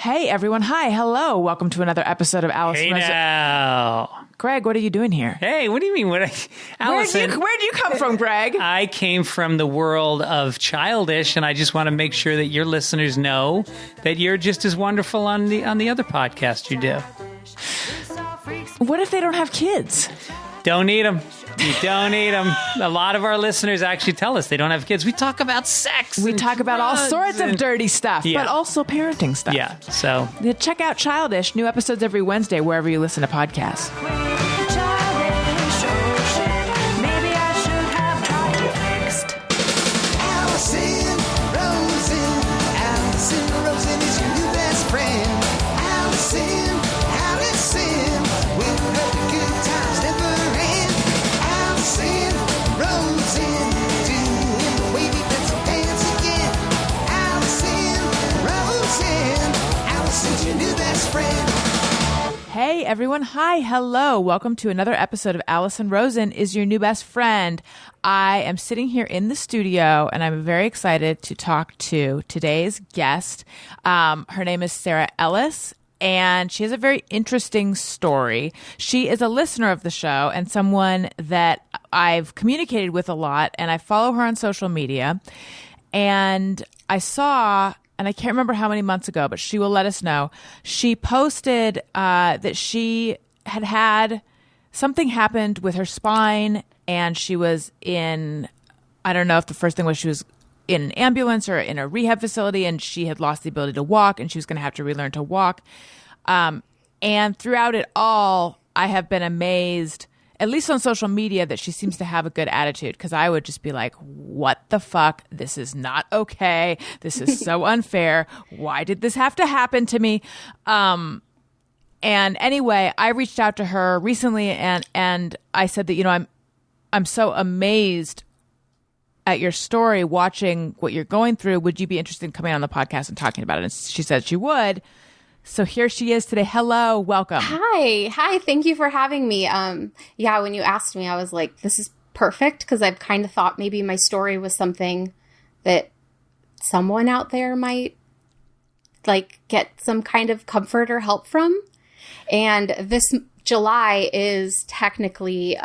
Hey, everyone. Hi. Hello. Welcome to another episode of Alice. Hey now. Greg, what are you doing here? Hey, what do you mean? Allison, where'd you come from, Greg? I came from the world of Childish, and I just want to make sure that your listeners know that you're just as wonderful on the other podcast you do. What if they don't have kids? Don't need them. You don't need them. A lot of our listeners actually tell us they don't have kids. We talk about sex. We talk about all sorts of dirty stuff, but also parenting stuff. Yeah, so. Check out Childish. New episodes every Wednesday, wherever you listen to podcasts. Hey, everyone. Hi. Hello. Welcome to another episode of Allison Rosen is Your New Best Friend. I am sitting here in the studio, and I'm very excited to talk to today's guest. Her name is Sarah Ellis, and she has a very interesting story. She is a listener of the show and someone that I've communicated with a lot, and I follow her on social media. And I saw... and I can't remember how many months ago, but she will let us know. She posted that she had something happened with her spine, and she was in, I don't know if the first thing was she was in an ambulance or in a rehab facility, and she had lost the ability to walk, and she was going to have to relearn to walk. And throughout it all, I have been amazed, at least on social media, that she seems to have a good attitude, because I would just be like, what the fuck? This is not okay. This is so unfair. Why did this have to happen to me? And anyway, I reached out to her recently and I said that, you know, I'm so amazed at your story, watching what you're going through. Would you be interested in coming on the podcast and talking about it? And she said she would. So here she is today. Hello, welcome. Hi. Thank you for having me. Yeah, when you asked me, I was like, this is perfect, because I've kind of thought maybe my story was something that someone out there might like get some kind of comfort or help from. And this July is technically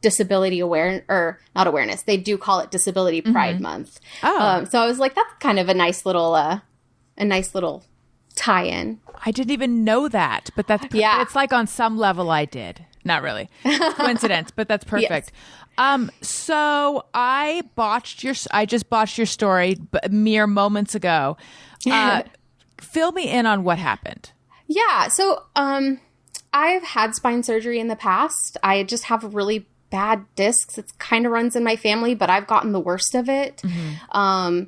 disability not awareness. They do call it Disability Pride Month. Oh, so I was like, that's kind of a nice little tie-in. I didn't even know that, but that's it's like on some level I did. Not really. It's coincidence, but that's perfect. Yes. So I just botched your story mere moments ago. Fill me in on what happened. Yeah. So I've had spine surgery in the past. I just have really bad discs. It kind of runs in my family, but I've gotten the worst of it. Mm-hmm.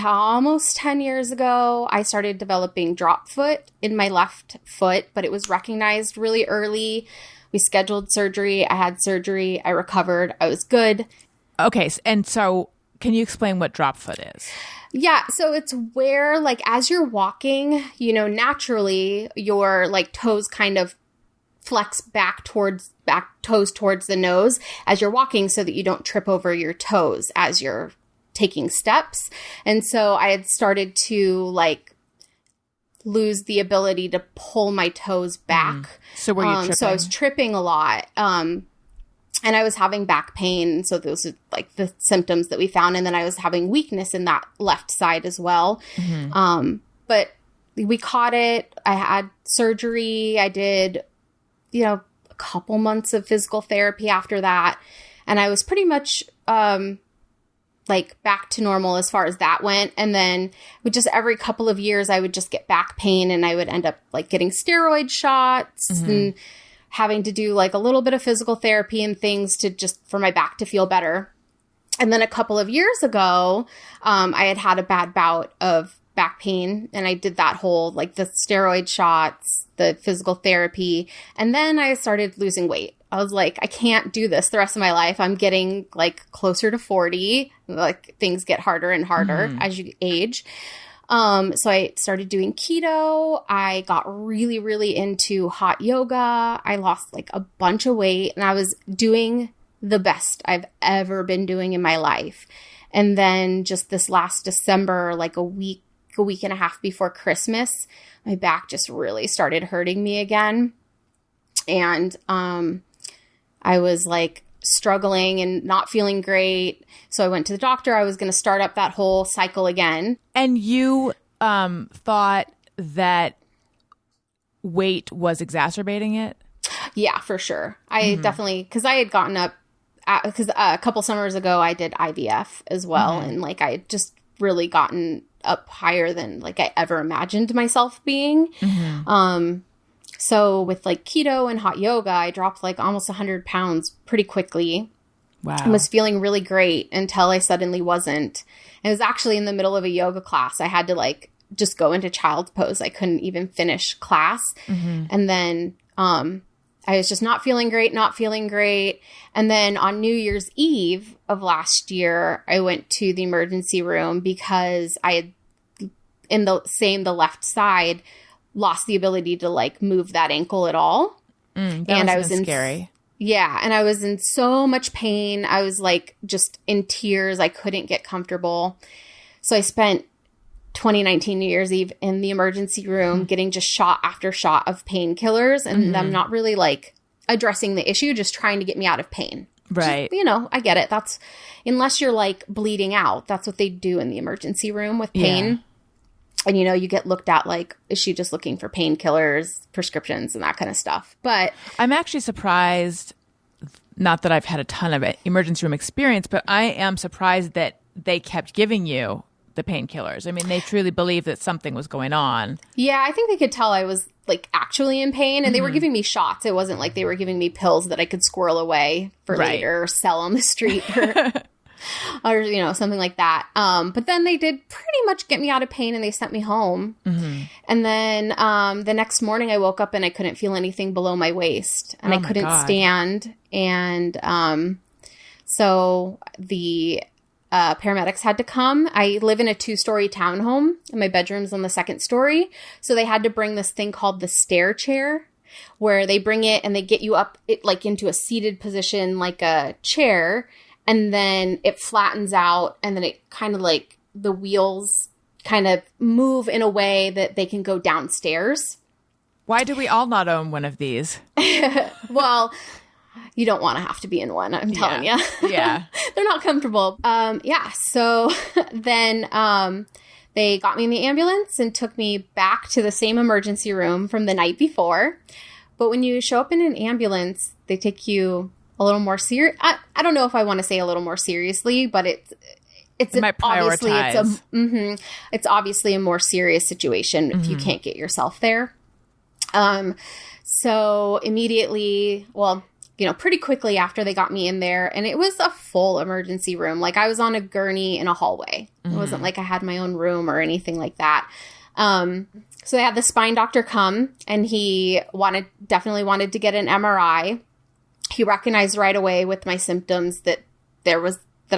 Almost 10 years ago, I started developing drop foot in my left foot, but it was recognized really early. We scheduled surgery. I had surgery. I recovered. I was good. Okay. And so can you explain what drop foot is? Yeah. So it's where, like, as you're walking, you know, naturally your like toes kind of flex back toes towards the nose as you're walking, so that you don't trip over your toes as you're taking steps. And so I had started to like lose the ability to pull my toes back. So were you tripping? So I was tripping a lot. And I was having back pain. So those are like the symptoms that we found. And then I was having weakness in that left side as well. Mm-hmm. But we caught it. I had surgery. I did, a couple months of physical therapy after that. And I was pretty much, like back to normal as far as that went. And then with just every couple of years, I would just get back pain, and I would end up like getting steroid shots and having to do like a little bit of physical therapy and things to just for my back to feel better. And then a couple of years ago, I had a bad bout of back pain, and I did that whole like the steroid shots, the physical therapy. And then I started losing weight. I was like, I can't do this the rest of my life. I'm getting like closer to 40. Like things get harder and harder as you age. So I started doing keto. I got really, really into hot yoga. I lost like a bunch of weight, and I was doing the best I've ever been doing in my life. And then just this last December, like a week a week and a half before Christmas, my back just really started hurting me again. And I was like struggling and not feeling great. So I went to the doctor. I was going to start up that whole cycle again. And you thought that weight was exacerbating it? Yeah, for sure. I definitely, because I had gotten up, because a couple summers ago I did IVF as well. And like I had just really gotten up higher than like I ever imagined myself being. So with like keto and hot yoga, I dropped like almost 100 pounds pretty quickly. Wow. I was feeling really great until I suddenly wasn't. It was actually in the middle of a yoga class. I had to like just go into child's pose. I couldn't even finish class. And then I was just not feeling great. And then on New Year's Eve of last year, I went to the emergency room because I had, in the left side, lost the ability to like move that ankle at all. And I was scary. Yeah. And I was in so much pain. I was like just in tears. I couldn't get comfortable. So I spent 2019 New Year's Eve in the emergency room getting just shot after shot of painkillers and them not really like addressing the issue, just trying to get me out of pain. Right. Just, I get it. That's unless you're like bleeding out, that's what they do in the emergency room with pain. Yeah. And, you get looked at like, is she just looking for painkillers, prescriptions, and that kind of stuff? But I'm actually surprised, not that I've had a ton of emergency room experience, but I am surprised that they kept giving you the painkillers. I mean, they truly believed that something was going on. Yeah, I think they could tell I was like actually in pain, and they were giving me shots. It wasn't like they were giving me pills that I could squirrel away for later or sell on the street or something like that. But then they did pretty much get me out of pain and they sent me home. And then the next morning I woke up and I couldn't feel anything below my waist and I couldn't stand. And so the paramedics had to come. I live in a 2-story townhome and my bedroom's on the 2nd story. So they had to bring this thing called the stair chair, where they bring it and they get you up like into a seated position, like a chair. And then it flattens out and then it kind of like the wheels kind of move in a way that they can go downstairs. Why do we all not own one of these? Well, you don't want to have to be in one, I'm telling you. Yeah. They're not comfortable. So then they got me in the ambulance and took me back to the same emergency room from the night before. But when you show up in an ambulance, they take you a little more serious. I don't know if I want to say a little more seriously, but it's obviously a more serious situation if you can't get yourself there. So immediately, pretty quickly after they got me in there, and it was a full emergency room. Like I was on a gurney in a hallway. It wasn't like I had my own room or anything like that. So they had the spine doctor come and he definitely wanted to get an MRI. He recognized right away with my symptoms that I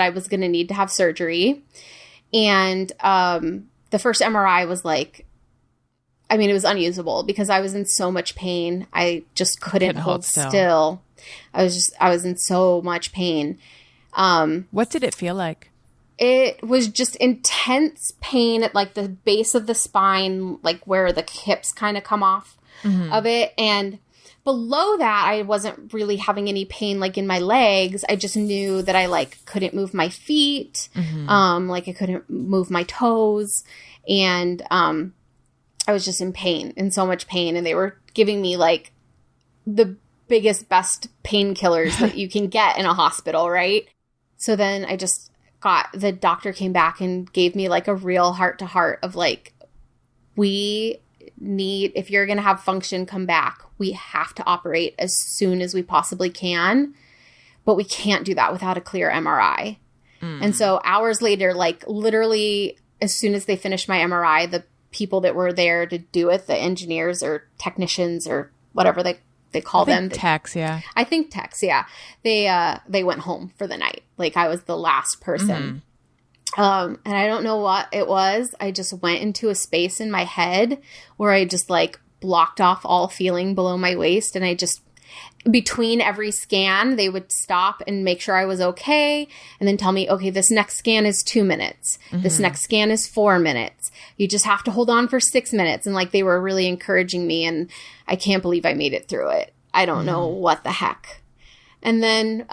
was going to need to have surgery. And the first MRI was like, it was unusable because I was in so much pain. I just couldn't hold still. I was in so much pain. What did it feel like? It was just intense pain at like the base of the spine, like where the hips kind of come off of it. And below that, I wasn't really having any pain like in my legs. I just knew that I like couldn't move my feet. Like I couldn't move my toes. And I was just in so much pain. And they were giving me like the biggest, best painkillers that you can get in a hospital, right? So then the doctor came back and gave me like a real heart-to-heart of like, if you're going to have function come back, we have to operate as soon as we possibly can, but we can't do that without a clear MRI. And so hours later, like literally as soon as they finished my MRI, the people that were there to do it, the engineers or technicians or whatever they call them. Techs, yeah. I think techs, yeah. They went home for the night. Like I was the last person. And I don't know what it was. I just went into a space in my head where I just like blocked off all feeling below my waist. And I just Between every scan, they would stop and make sure I was okay and then tell me, okay, this next scan is 2 minutes. This next scan is 4 minutes. You just have to hold on for 6 minutes. And like, they were really encouraging me, and I can't believe I made it through it. I don't know what the heck. And then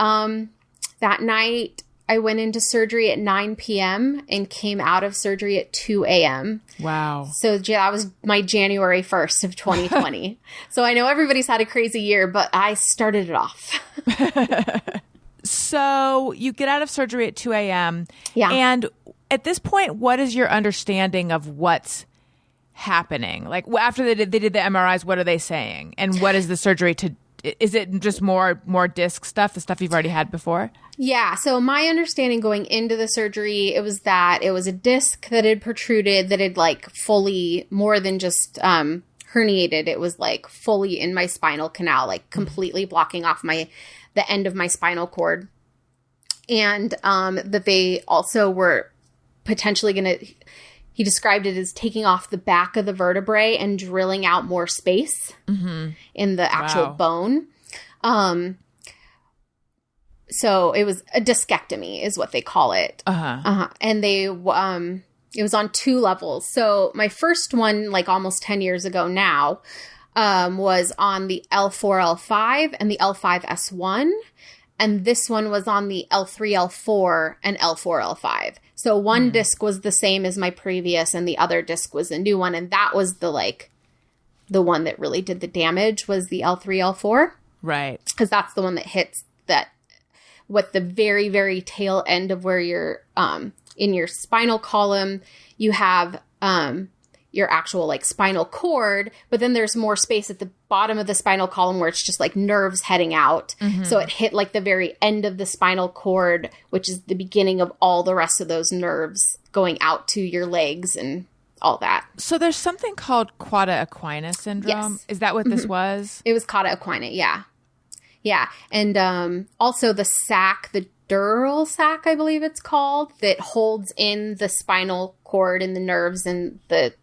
that night, I went into surgery at 9 p.m. and came out of surgery at 2 a.m. Wow. So that was my January 1st of 2020. So I know everybody's had a crazy year, but I started it off. So you get out of surgery at 2 a.m. Yeah. And at this point, what is your understanding of what's happening? Like after they did the MRIs, what are they saying? And what is the surgery to? Is it just more disc stuff, the stuff you've already had before? Yeah. So my understanding going into the surgery, it was that it was a disc that had protruded, that had like fully, more than just herniated. It was like fully in my spinal canal, like completely blocking off the end of my spinal cord. And that they also were potentially going to, he described it as taking off the back of the vertebrae and drilling out more space in the actual bone. So it was a discectomy is what they call it. And they, it was on 2 levels. So my first one, like almost 10 years ago now, was on the L4, L5 and the L5S1. And this one was on the L3, L4 and L4, L5. So one disc was the same as my previous and the other disc was a new one. And that was the one that really did the damage was the L3, L4. Right. Because that's the one that hits that with the very, very tail end of where you're in your spinal column, you have your actual like spinal cord, but then there's more space at the bottom of the spinal column where it's just like nerves heading out. So it hit like the very end of the spinal cord, which is the beginning of all the rest of those nerves going out to your legs and all that. So there's something called Cauda equina syndrome. Yes. Is that what this was? It was Cauda equina, yeah. Yeah. And also the sac, the dural sac, I believe it's called, that holds in the spinal cord and the nerves and the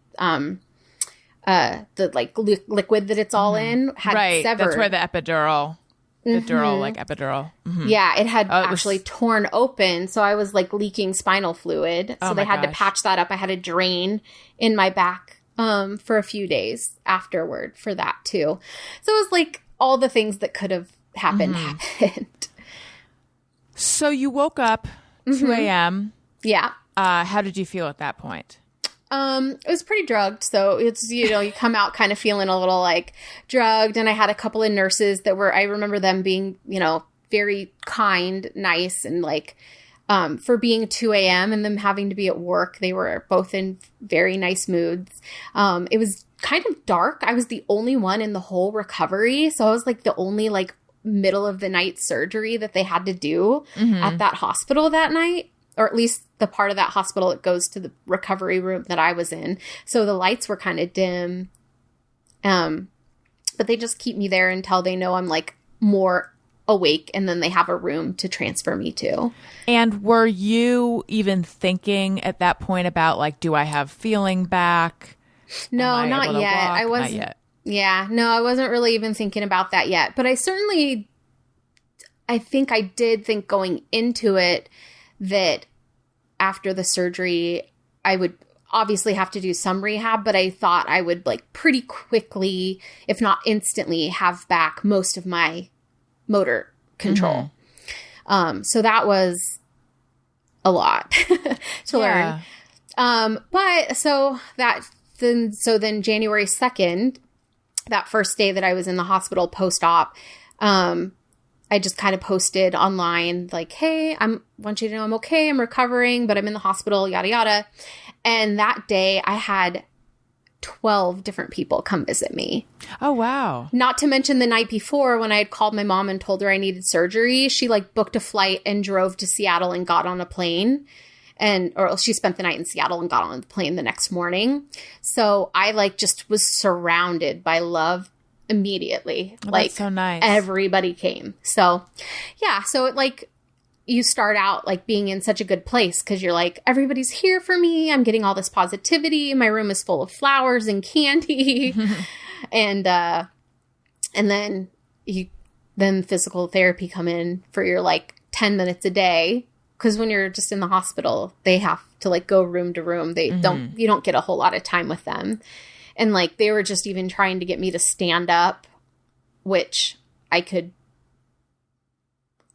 like liquid that it's all in had severed. That's where the epidural, the dural, like epidural. Yeah, it had actually torn open. So I was like leaking spinal fluid. So they had to patch that up. I had a drain in my back for a few days afterward for that too. So it was like all the things that could have happened. So you woke up 2 a.m. Yeah. How did you feel at that point? It was pretty drugged. So it's, you come out kind of feeling a little like drugged. And I had a couple of nurses that I remember them being, very kind, nice, and like, for being 2 a.m. and them having to be at work, they were both in very nice moods. It was kind of dark. I was the only one in the whole recovery. So I was like the only like middle of the night surgery that they had to do at that hospital that night. Or at least the part of that hospital that goes to the recovery room that I was in. So the lights were kind of dim. But they just keep me there until they know I'm like more awake, and then they have a room to transfer me to. And were you even thinking at that point about like, do I have feeling back? No, not yet. I wasn't. Not yet. Yeah, no, I wasn't really even thinking about that yet. But I think I did think going into it that after the surgery, I would obviously have to do some rehab, but I thought I would like pretty quickly, if not instantly, have back most of my motor control. So that was a lot to learn. But so then January 2nd, that first day that I was in the hospital post-op, I just kind of posted online like, hey, want you to know I'm okay. I'm recovering, but I'm in the hospital, yada, yada. And that day I had 12 different people come visit me. Oh, wow. Not to mention the night before when I had called my mom and told her I needed surgery, she like booked a flight and drove to Seattle and got on a plane. Or she spent the night in Seattle and got on the plane the next morning. So I like just was surrounded by love immediately. Oh, like that's so nice. Everybody came. So yeah. So it like you start out like being in such a good place because you're like, everybody's here for me. I'm getting all this positivity. My room is full of flowers and candy. And then you then physical therapy come in for your like 10 minutes a day. Because when you're just in the hospital, they have to like go room to room. They you don't get a whole lot of time with them. And like they were just even trying to get me to stand up, which I could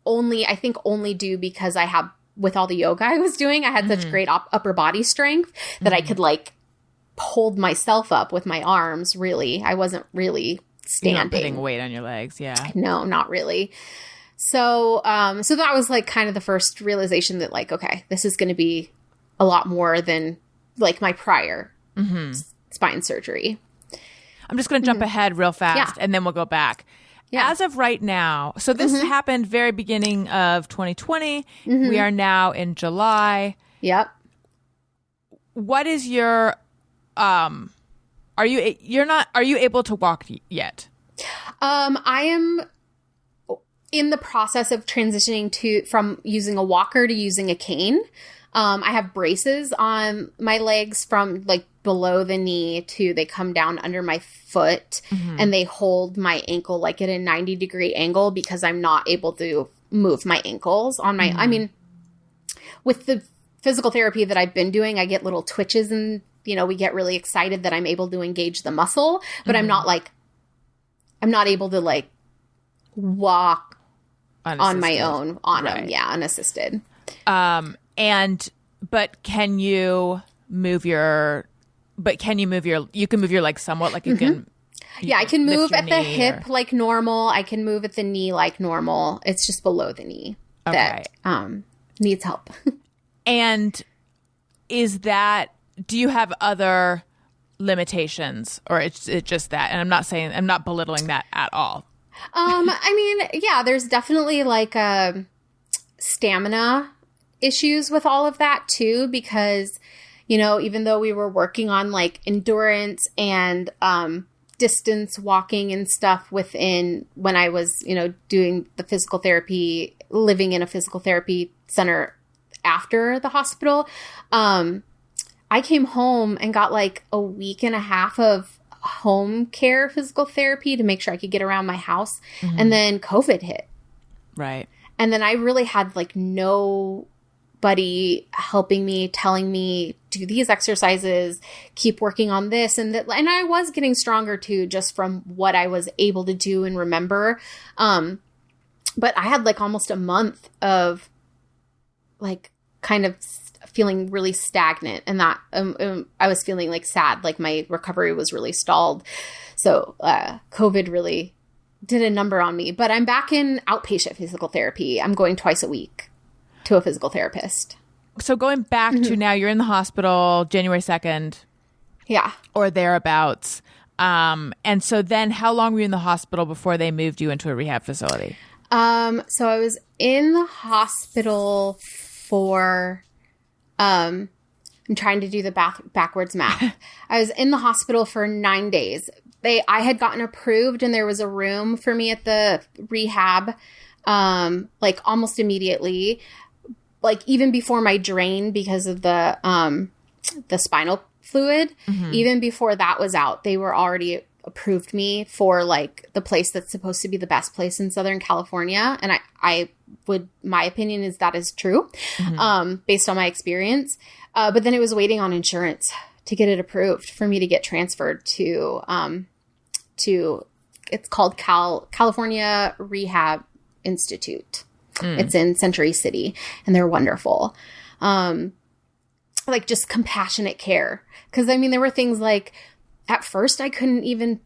only do because I have, with all the yoga I was doing, I had such great upper body strength that I could like hold myself up with my arms. Really, I wasn't really standing. You're not putting weight on your legs. Yeah. No, not really. So, so that was like kind of the first realization that like, okay, this is going to be a lot more than like my prior spine surgery. I'm just going to jump ahead real fast and then we'll go back. Yeah. As of right now, so this happened very beginning of 2020. We are now in July. Yep. What is your, are you able to walk yet? I am in the process of transitioning from using a walker to using a cane. I have braces on my legs from like below the knee they come down under my foot and they hold my ankle like at a 90-degree angle because I'm not able to move my ankles on my, I mean, with the physical therapy that I've been doing, I get little twitches and, we get really excited that I'm able to engage the muscle, but I'm not able to like walk on my own on them. Yeah. Unassisted. But can you move your legs somewhat, like you can. Yeah, I can move at the hip like normal. I can move at the knee like normal. It's just below the knee that needs help. And do you have other limitations, or it's just that? And I'm not belittling that at all. I mean, yeah, there's definitely like stamina issues with all of that too, because, even though we were working on like endurance and distance walking and stuff when I was, doing the physical therapy, living in a physical therapy center after the hospital, I came home and got like a week and a half of home care physical therapy to make sure I could get around my house. And then COVID hit. Right. And then I really had like nobody helping me, telling me, do these exercises, keep working on this and that. And I was getting stronger too, just from what I was able to do and remember. But I had like almost a month of like kind of feeling really stagnant, and that I was feeling like sad, like my recovery was really stalled. So COVID really did a number on me, but I'm back in outpatient physical therapy. I'm going twice a week to a physical therapist. So going back to now, you're in the hospital January 2nd. Yeah. Or thereabouts. And so then how long were you in the hospital before they moved you into a rehab facility? So I was in the hospital for, I'm trying to do the backwards math. I was in the hospital for 9 days. I had gotten approved and there was a room for me at the rehab, like almost immediately, like even before my drain because of the spinal fluid, even before that was out, they were already approved me for like the place that's supposed to be the best place in Southern California. And my opinion is that is true, based on my experience. But then it was waiting on insurance to get it approved for me to get transferred to it's called California Rehab Institute. It's in Century City, and they're wonderful. Like just compassionate care. Cause I mean, there were things like at first I couldn't even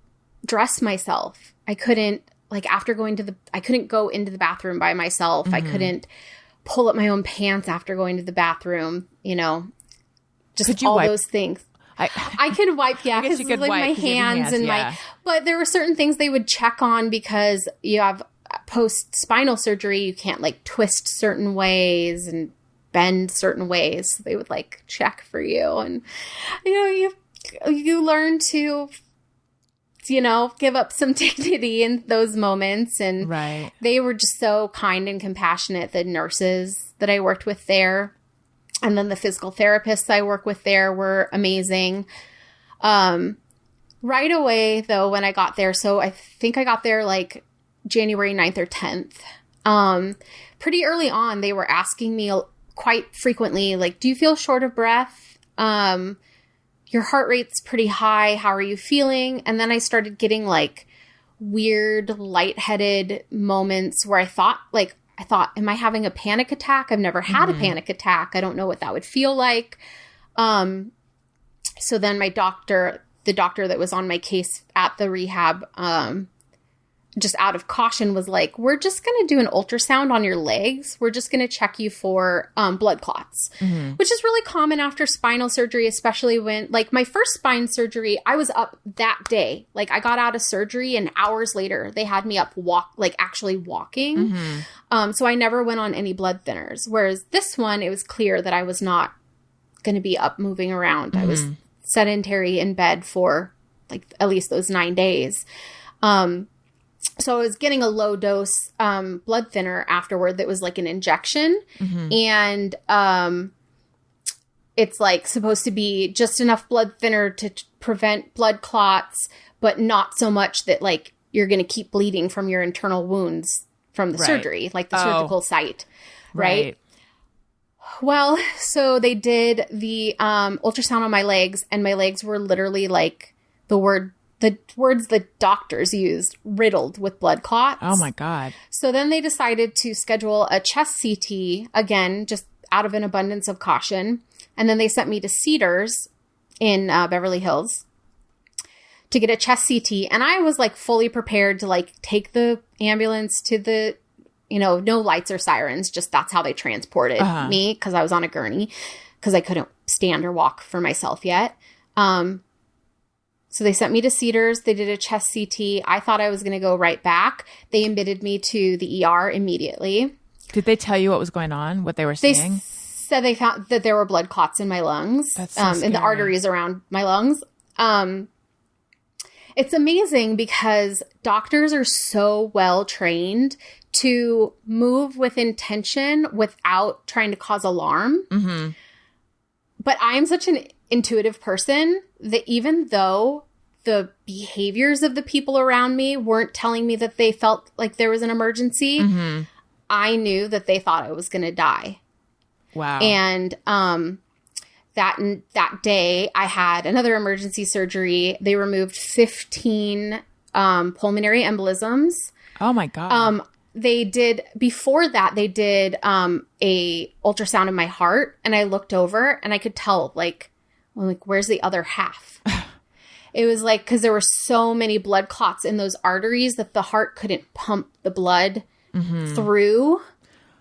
dress myself. I couldn't I couldn't go into the bathroom by myself. I couldn't pull up my own pants after going to the bathroom, just all those things. I could wipe, yeah, because like my hands and but there were certain things they would check on because you have post-spinal surgery, you can't like twist certain ways and bend certain ways. So they would like check for you, and you learn to give up some dignity in those moments. And they were just so kind and compassionate, the nurses that I worked with there. And then the physical therapists I work with there were amazing. Right away, though, when I got there, so I think I got there like January 9th or 10th. Pretty early on, they were asking me quite frequently, like, do you feel short of breath? Your heart rate's pretty high. How are you feeling? And then I started getting like weird lightheaded moments where I thought, am I having a panic attack? I've never had a panic attack. I don't know what that would feel like. So then the doctor that was on my case at the rehab, just out of caution was like, we're just going to do an ultrasound on your legs. We're just going to check you for blood clots, which is really common after spinal surgery, especially when, like, my first spine surgery, I was up that day. Like, I got out of surgery and hours later they had me up actually walking. So I never went on any blood thinners. Whereas this one, it was clear that I was not going to be up moving around. I was sedentary in bed for like at least those 9 days. So I was getting a low dose blood thinner afterward that was like an injection. And it's like supposed to be just enough blood thinner to prevent blood clots, but not so much that like you're going to keep bleeding from your internal wounds from the surgery, like the surgical site. Right. Well, so they did the ultrasound on my legs, and my legs were literally like the words the doctors used, riddled with blood clots. Oh my God. So then they decided to schedule a chest CT, again, just out of an abundance of caution. And then they sent me to Cedars in Beverly Hills to get a chest CT. And I was like fully prepared to like take the ambulance to the, no lights or sirens. Just that's how they transported me, because I was on a gurney because I couldn't stand or walk for myself yet. So they sent me to Cedars. They did a chest CT. I thought I was going to go right back. They admitted me to the ER immediately. Did they tell you what was going on, what they were They seeing? said they found that there were blood clots in my lungs, That's so in the arteries around my lungs. It's amazing because doctors are so well trained to move with intention without trying to cause alarm. But I'm such an intuitive person that even though the behaviors of the people around me weren't telling me that they felt like there was an emergency, I knew that they thought I was going to die. Wow. And that day I had another emergency surgery. They removed 15 pulmonary embolisms. Oh my God. Before that, they did a ultrasound of my heart, and I looked over and I could tell like, where's the other half? It was like, because there were so many blood clots in those arteries that the heart couldn't pump the blood through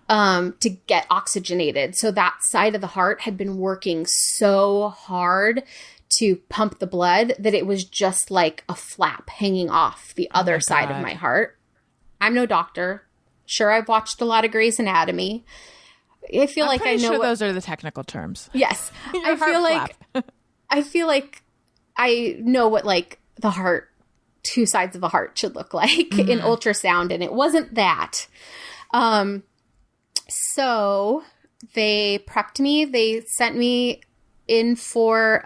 to get oxygenated. So that side of the heart had been working so hard to pump the blood that it was just like a flap hanging off the other side of my heart. I'm no doctor. Sure, I've watched a lot of Grey's Anatomy. I feel like I know those are the technical terms. Yes. I feel like I know what like the heart, two sides of a heart should look like in ultrasound, and it wasn't that. So they prepped me. They sent me in for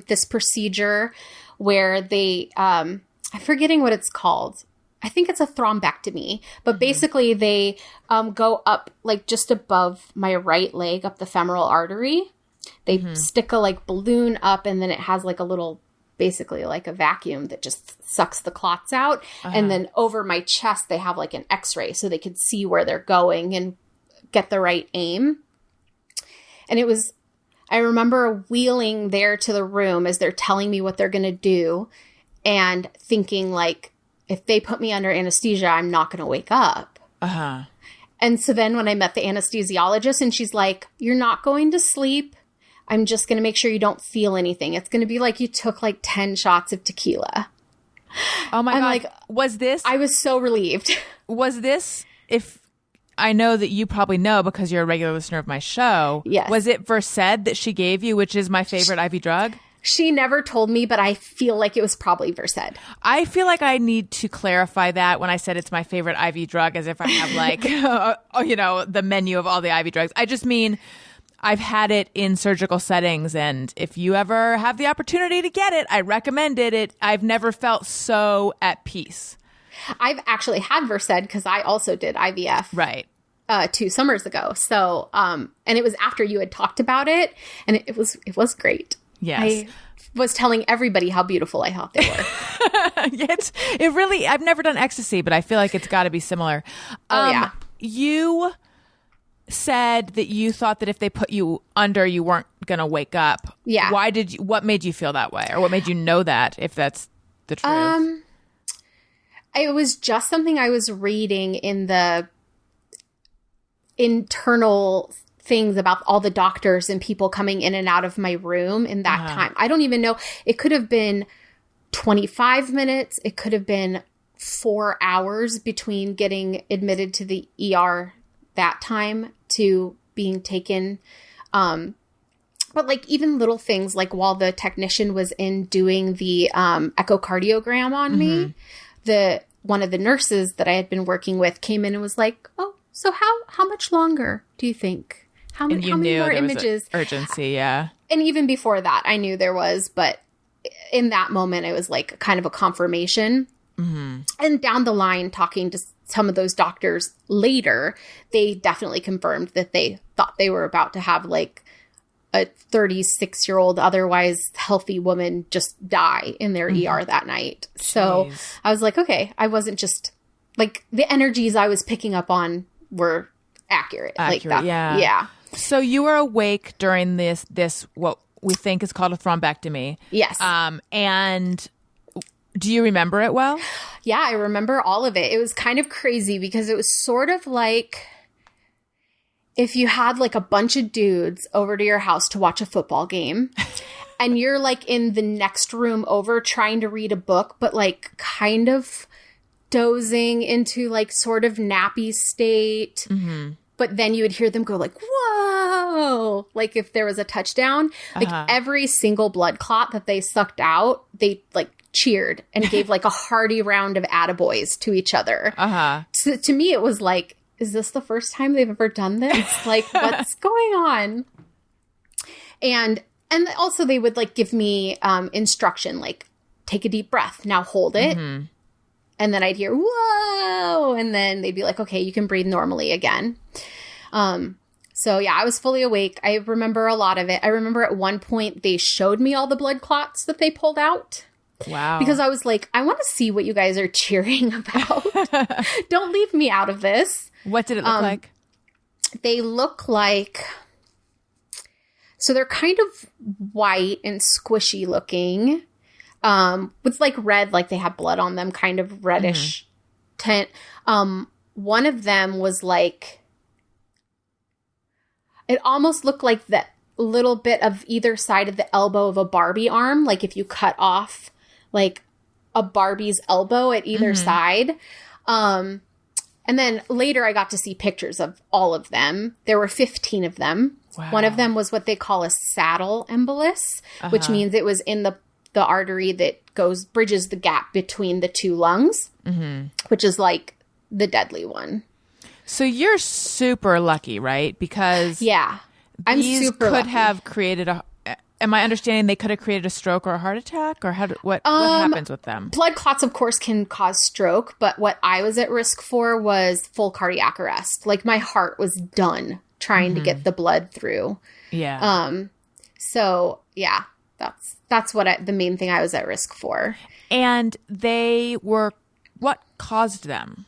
this procedure where they, I'm forgetting what it's called. I think it's a thrombectomy, but basically they go up like just above my right leg, up the femoral artery. They stick a like balloon up, and then it has like a little, basically like a vacuum that just sucks the clots out. And then over my chest, they have like an x-ray so they could see where they're going and get the right aim. And it was, I remember wheeling there to the room as they're telling me what they're going to do and thinking like, if they put me under anesthesia, I'm not going to wake up. And so then when I met the anesthesiologist and she's like, you're not going to sleep. I'm just going to make sure you don't feel anything. It's going to be like you took like 10 shots of tequila. Oh my God. Like, was this? I was so relieved. Was this, if I know that you probably know because you're a regular listener of my show. Yes. Was it Versed that she gave you, which is my favorite IV drug? She never told me, but I feel like it was probably Versed. I feel like I need to clarify that when I said it's my favorite IV drug, as if I have like, the menu of all the IV drugs. I just mean I've had it in surgical settings, and if you ever have the opportunity to get it, I recommend it. I've never felt so at peace. I've actually had Versed because I also did IVF. Right. 2 summers ago. So, and it was after you had talked about it, and it was great. Yes. I was telling everybody how beautiful I thought they were. It really, I've never done ecstasy, but I feel like it's got to be similar. Yeah. You said that you thought that if they put you under, you weren't going to wake up. Yeah. What made you feel that way? Or what made you know that, if that's the truth? It was just something I was reading in the internal things about all the doctors and people coming in and out of my room in that time. I don't even know. It could have been 25 minutes. It could have been 4 hours between getting admitted to the ER that time to being taken. But like even little things, like while the technician was in doing the echocardiogram on me, one of the nurses that I had been working with came in and was like, "Oh, so how much longer do you think? How many more images?" Urgency, yeah. And even before that, I knew there was, but in that moment, it was like kind of a confirmation. Mm-hmm. And down the line, talking to some of those doctors later, they definitely confirmed that they thought they were about to have like a 36-year-old, otherwise healthy woman just die in their ER that night. Jeez. So I was like, okay, I wasn't just like the energies I was picking up on were accurate. Like that, yeah. So you were awake during this what we think is called a thrombectomy. Yes. And do you remember it well? Yeah, I remember all of it. It was kind of crazy because it was sort of like if you had like a bunch of dudes over to your house to watch a football game and you're like in the next room over trying to read a book, but like kind of dozing into like sort of nappy state. Mm-hmm. But then you would hear them go like, whoa, like if there was a touchdown, like every single blood clot that they sucked out, they like cheered and gave like a hearty round of attaboys to each other. So to me, it was like, is this the first time they've ever done this? Like, what's going on? And also they would like give me instruction, like take a deep breath. Now hold it. Mm-hmm. And then I'd hear, whoa. And then they'd be like, okay, you can breathe normally again. So yeah, I was fully awake. I remember a lot of it. I remember at one point they showed me all the blood clots that they pulled out. Wow. Because I was like, I want to see what you guys are cheering about. Don't leave me out of this. What did it look like? They look like, so they're kind of white and squishy looking. With like red, like they have blood on them, kind of reddish tint. One of them was like, it almost looked like that little bit of either side of the elbow of a Barbie arm. Like if you cut off like a Barbie's elbow at either side. And then later I got to see pictures of all of them. There were 15 of them. Wow. One of them was what they call a saddle embolus, which means it was in the artery that bridges the gap between the two lungs, which is like the deadly one. So you're super lucky, right? Because I'm these super could lucky. have created am I understanding they could have created a stroke or a heart attack, or what happens with them? Blood clots, of course, can cause stroke, but what I was at risk for was full cardiac arrest. Like my heart was done trying to get the blood through. Yeah. So yeah, that's what the main thing I was at risk for. And what caused them?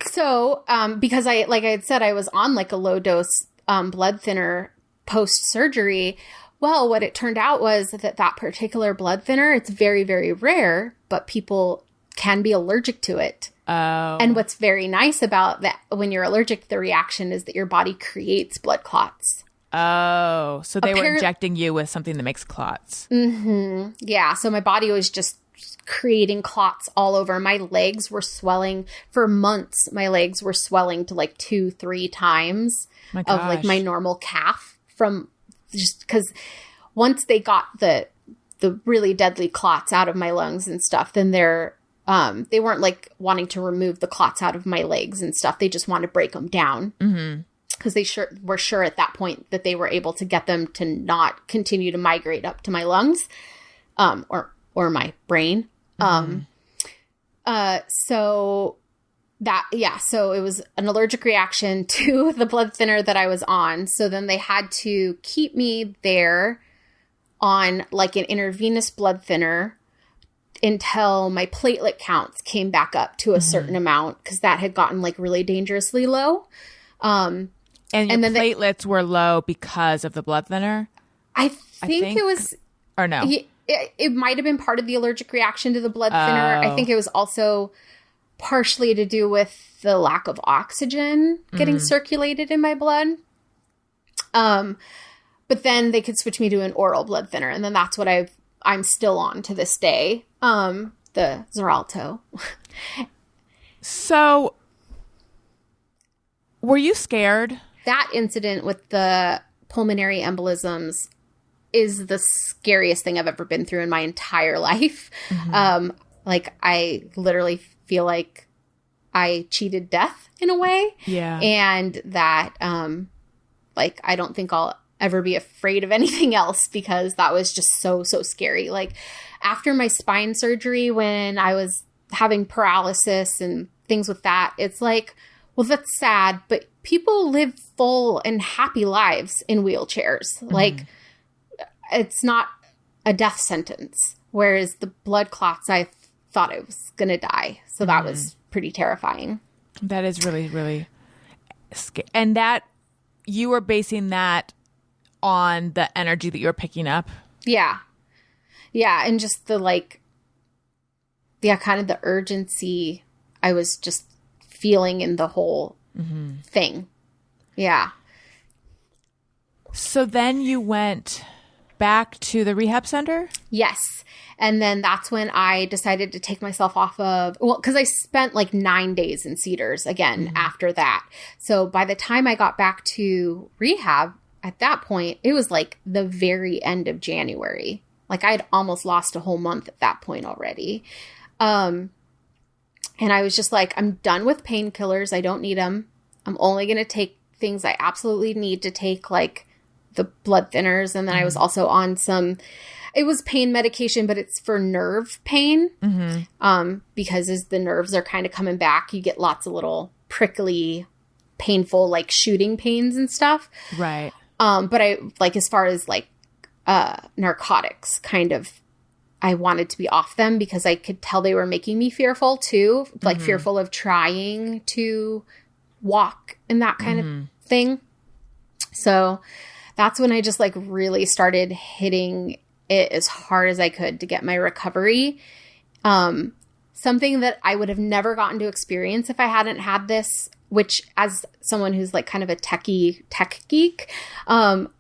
So, because like I had said, I was on like a low dose blood thinner post surgery. Well, what it turned out was that particular blood thinner, it's very, very rare, but people can be allergic to it. Oh. And what's very nice about that, when you're allergic, the reaction is that your body creates blood clots. Oh, so they were injecting you with something that makes clots. Mm-hmm. Yeah. So my body was just creating clots all over. My legs were swelling for months. My legs were swelling to like 2-3 times of like my normal calf, from just because once they got the really deadly clots out of my lungs and stuff, then they weren't like wanting to remove the clots out of my legs and stuff. They just wanted to break them down. Mm-hmm. Because they were sure at that point that they were able to get them to not continue to migrate up to my lungs, or my brain. So it was an allergic reaction to the blood thinner that I was on. So then they had to keep me there on like an intravenous blood thinner until my platelet counts came back up to a certain amount, because that had gotten like really dangerously low. And your platelets were low because of the blood thinner? I think it was... Or no? It might have been part of the allergic reaction to the blood thinner. I think it was also partially to do with the lack of oxygen getting circulated in my blood. But then they could switch me to an oral blood thinner. And then that's what I'm still on to this day. The Xarelto. So were you scared? That incident with the pulmonary embolisms is the scariest thing I've ever been through in my entire life. Like, I literally feel like I cheated death in a way. Yeah. And that, like, I don't think I'll ever be afraid of anything else, because that was just so, so scary. Like, after my spine surgery, when I was having paralysis and things with that, it's like, well, that's sad, but people live full and happy lives in wheelchairs. Like, it's not a death sentence. Whereas the blood clots, I thought I was going to die. So that was pretty terrifying. That is really, really scary. And that you were basing that on the energy that you were picking up? Yeah. Yeah. And just the like, kind of the urgency I was just feeling in the whole thing. Yeah. So then you went back to the rehab center? Yes. And then that's when I decided to take myself off of, well, because I spent like 9 days in Cedars again after that. So by the time I got back to rehab, at that point, it was like the very end of January. Like, I'd almost lost a whole month at that point already. And I was just like, I'm done with painkillers. I don't need them. I'm only going to take things I absolutely need to take, like the blood thinners. And then I was also on it was pain medication, but it's for nerve pain. Because as the nerves are kind of coming back, you get lots of little prickly, painful, like shooting pains and stuff. Right. But I, like, as far as like, narcotics, kind of, I wanted to be off them because I could tell they were making me fearful too, like fearful of trying to walk and that kind of thing. So that's when I just like really started hitting it as hard as I could to get my recovery. Something that I would have never gotten to experience if I hadn't had this, which as someone who's like kind of a tech geek,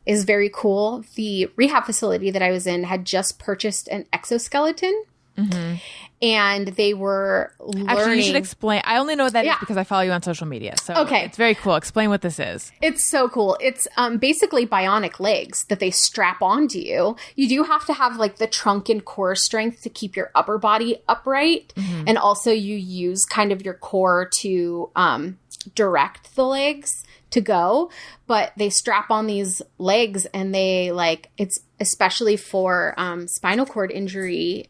is very cool. The rehab facility that I was in had just purchased an exoskeleton. And they were learning. Actually, you should explain. I only know what that is because I follow you on social media. So it's very cool. Explain what this is. It's so cool. It's basically bionic legs that they strap onto you. You do have to have like the trunk and core strength to keep your upper body upright. And also you use kind of your core to direct the legs to go. But they strap on these legs and they like, it's especially for spinal cord injury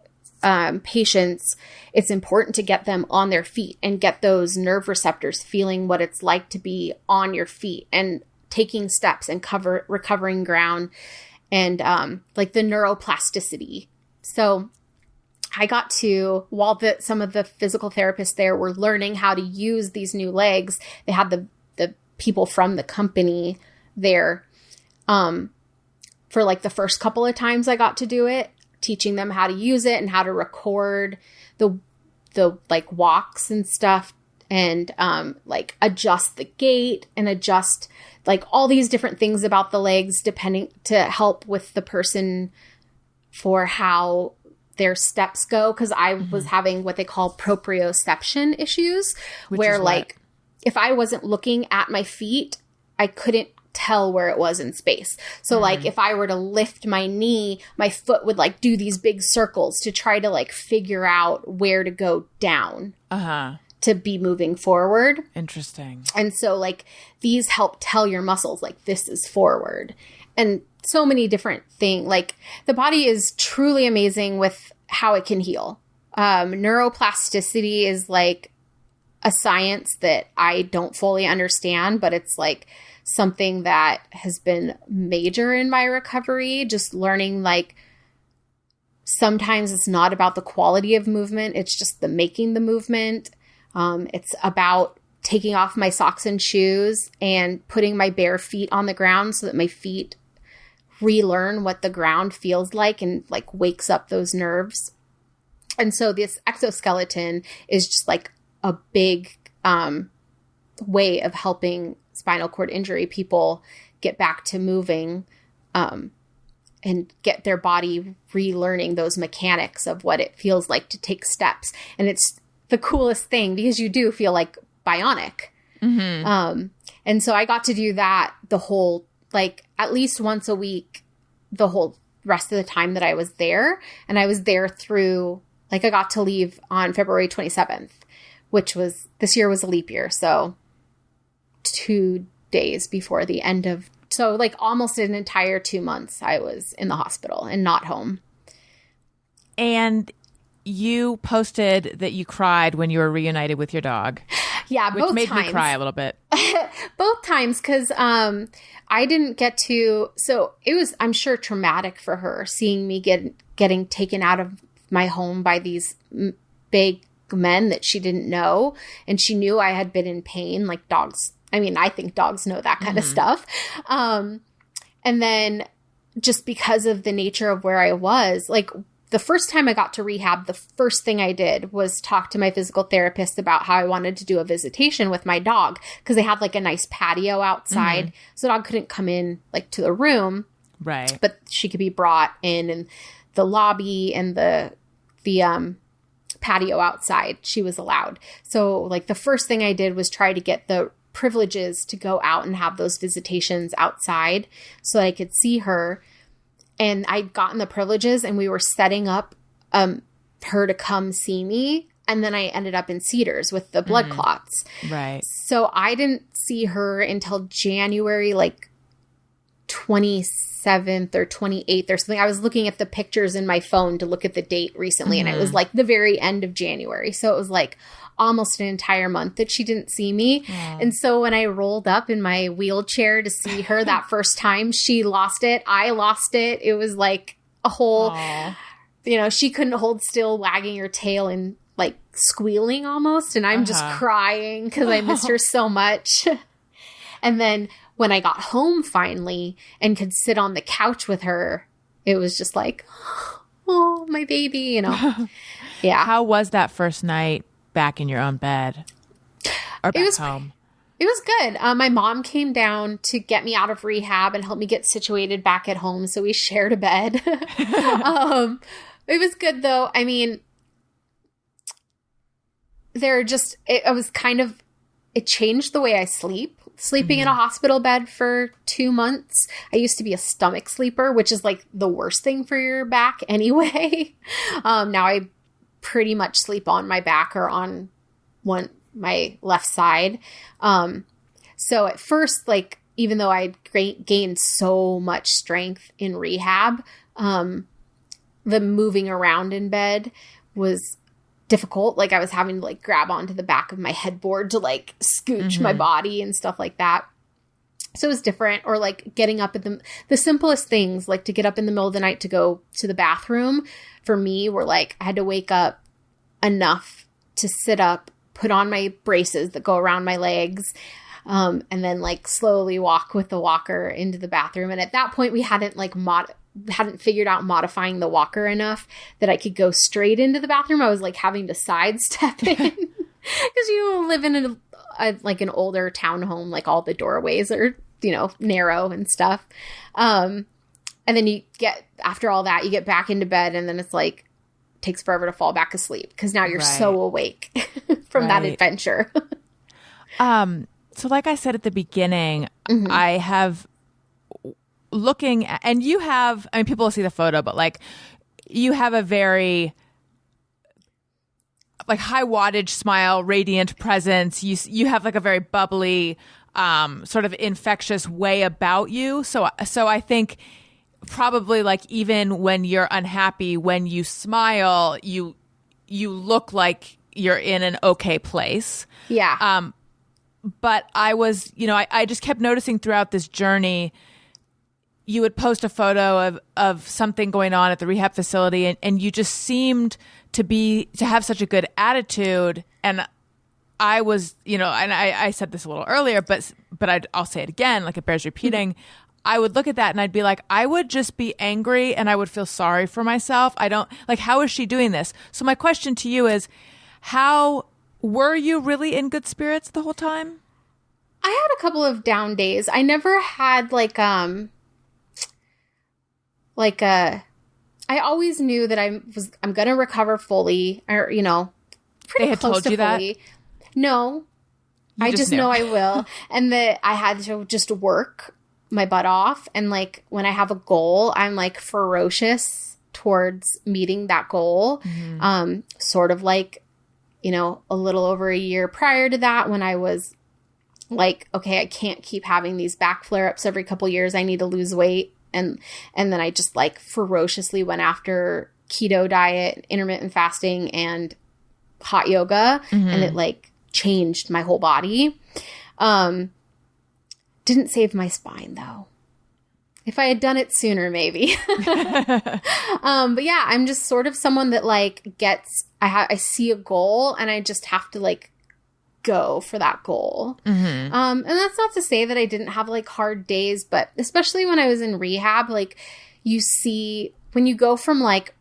patients, it's important to get them on their feet and get those nerve receptors feeling what it's like to be on your feet and taking steps and recovering ground and like the neuroplasticity. So I got to, while some of the physical therapists there were learning how to use these new legs, they had the people from the company there for like the first couple of times I got to do it, teaching them how to use it and how to record the like walks and stuff and like adjust the gait and adjust like all these different things about the legs depending to help with the person for how their steps go. Cause I was having what they call proprioception issues, where like if I wasn't looking at my feet, I couldn't tell where it was in space. So like if I were to lift my knee, my foot would like do these big circles to try to like figure out where to go down to be moving forward. Interesting. And so like these help tell your muscles like this is forward and so many different things. Like the body is truly amazing with how it can heal. neuroplasticity is like a science that I don't fully understand, but it's like something that has been major in my recovery. Just learning like sometimes it's not about the quality of movement. It's just the making the movement. It's about taking off my socks and shoes and putting my bare feet on the ground so that my feet relearn what the ground feels like and like wakes up those nerves. And so this exoskeleton is just like a big way of helping spinal cord injury people get back to moving and get their body relearning those mechanics of what it feels like to take steps. And it's the coolest thing because you do feel like bionic. Mm-hmm. And so I got to do that the whole, like at least once a week, the whole rest of the time that I was there. And I was there through, like I got to leave on February 27th, which was, this year was a leap year. So 2 days before the end of, so like almost an entire 2 months I was in the hospital and not home. And you posted that you cried when you were reunited with your dog. Yeah, which both made times. Me cry a little bit. Both times, because I didn't get to. So it was, I'm sure, traumatic for her seeing me getting taken out of my home by these big men that she didn't know, and she knew I had been in pain, like dogs. I mean, I think dogs know that kind of stuff. And then just because of the nature of where I was, like. The first time I got to rehab, the first thing I did was talk to my physical therapist about how I wanted to do a visitation with my dog because they had like a nice patio outside. Mm-hmm. So the dog couldn't come in like to the room. Right. But she could be brought in the lobby and the patio outside. She was allowed. So like the first thing I did was try to get the privileges to go out and have those visitations outside so I could see her. And I'd gotten the privileges and we were setting up her to come see me. And then I ended up in Cedars with the blood clots. Right. So I didn't see her until January, like 27th or 28th or something. I was looking at the pictures in my phone to look at the date recently. And it was like the very end of January. So it was like almost an entire month that she didn't see me. And so when I rolled up in my wheelchair to see her that first time, she lost it. I lost it. It was like a whole, she couldn't hold still, wagging her tail and like squealing almost. And I'm just crying because I missed her so much. And then when I got home finally and could sit on the couch with her, it was just like, oh, my baby, Yeah. How was that first night back in your own bed or back home? It was good. My mom came down to get me out of rehab and help me get situated back at home. So we shared a bed. It was good though. I mean, it changed the way I sleep. Sleeping in a hospital bed for 2 months. I used to be a stomach sleeper, which is like the worst thing for your back anyway. Now I pretty much sleep on my back or on my left side. So at first, like, even though I'd gained so much strength in rehab, the moving around in bed was difficult. Like I was having to like grab onto the back of my headboard to like scooch my body and stuff like that. So it was different. Or like getting up at the simplest things, like to get up in the middle of the night to go to the bathroom for me were like, I had to wake up enough to sit up, put on my braces that go around my legs, and then like slowly walk with the walker into the bathroom. And at that point we hadn't figured out modifying the walker enough that I could go straight into the bathroom. I was like having to sidestep in because you live in an older townhome, like all the doorways are, narrow and stuff. And then after all that, you get back into bed and then it's like, takes forever to fall back asleep because now you're so awake from that adventure. So like I said at the beginning, I have looking at, and you have, I mean, people will see the photo, but like you have a very like high wattage smile, radiant presence. You have like a very bubbly, sort of infectious way about you. So I think probably like even when you're unhappy, when you smile, you look like you're in an okay place. Yeah. But I was, I just kept noticing throughout this journey, you would post a photo of something going on at the rehab facility, and you just seemed to have such a good attitude. And I was, and I said this a little earlier, but I'll say it again, like it bears repeating. I would look at that and I'd be like, I would just be angry and I would feel sorry for myself. How is she doing this? So my question to you is, how were you really in good spirits the whole time? I had a couple of down days. I never had I always knew that I'm going to recover fully, or, pretty they had close told to you fully. that? No, I just know I will. And that I had to just work my butt off. And like, when I have a goal, I'm like ferocious towards meeting that goal. Mm-hmm. Sort of like, a little over a year prior to that, when I was like, okay, I can't keep having these back flare-ups every couple years. I need to lose weight. And then I just like ferociously went after keto diet, intermittent fasting, and hot yoga. Mm-hmm. And it like changed my whole body. Didn't save my spine though. If I had done it sooner, maybe. But yeah, I'm just sort of someone that like I see a goal and I just have to like go for that goal. Mm-hmm. And that's not to say that I didn't have like hard days, but especially when I was in rehab, like you see when you go from like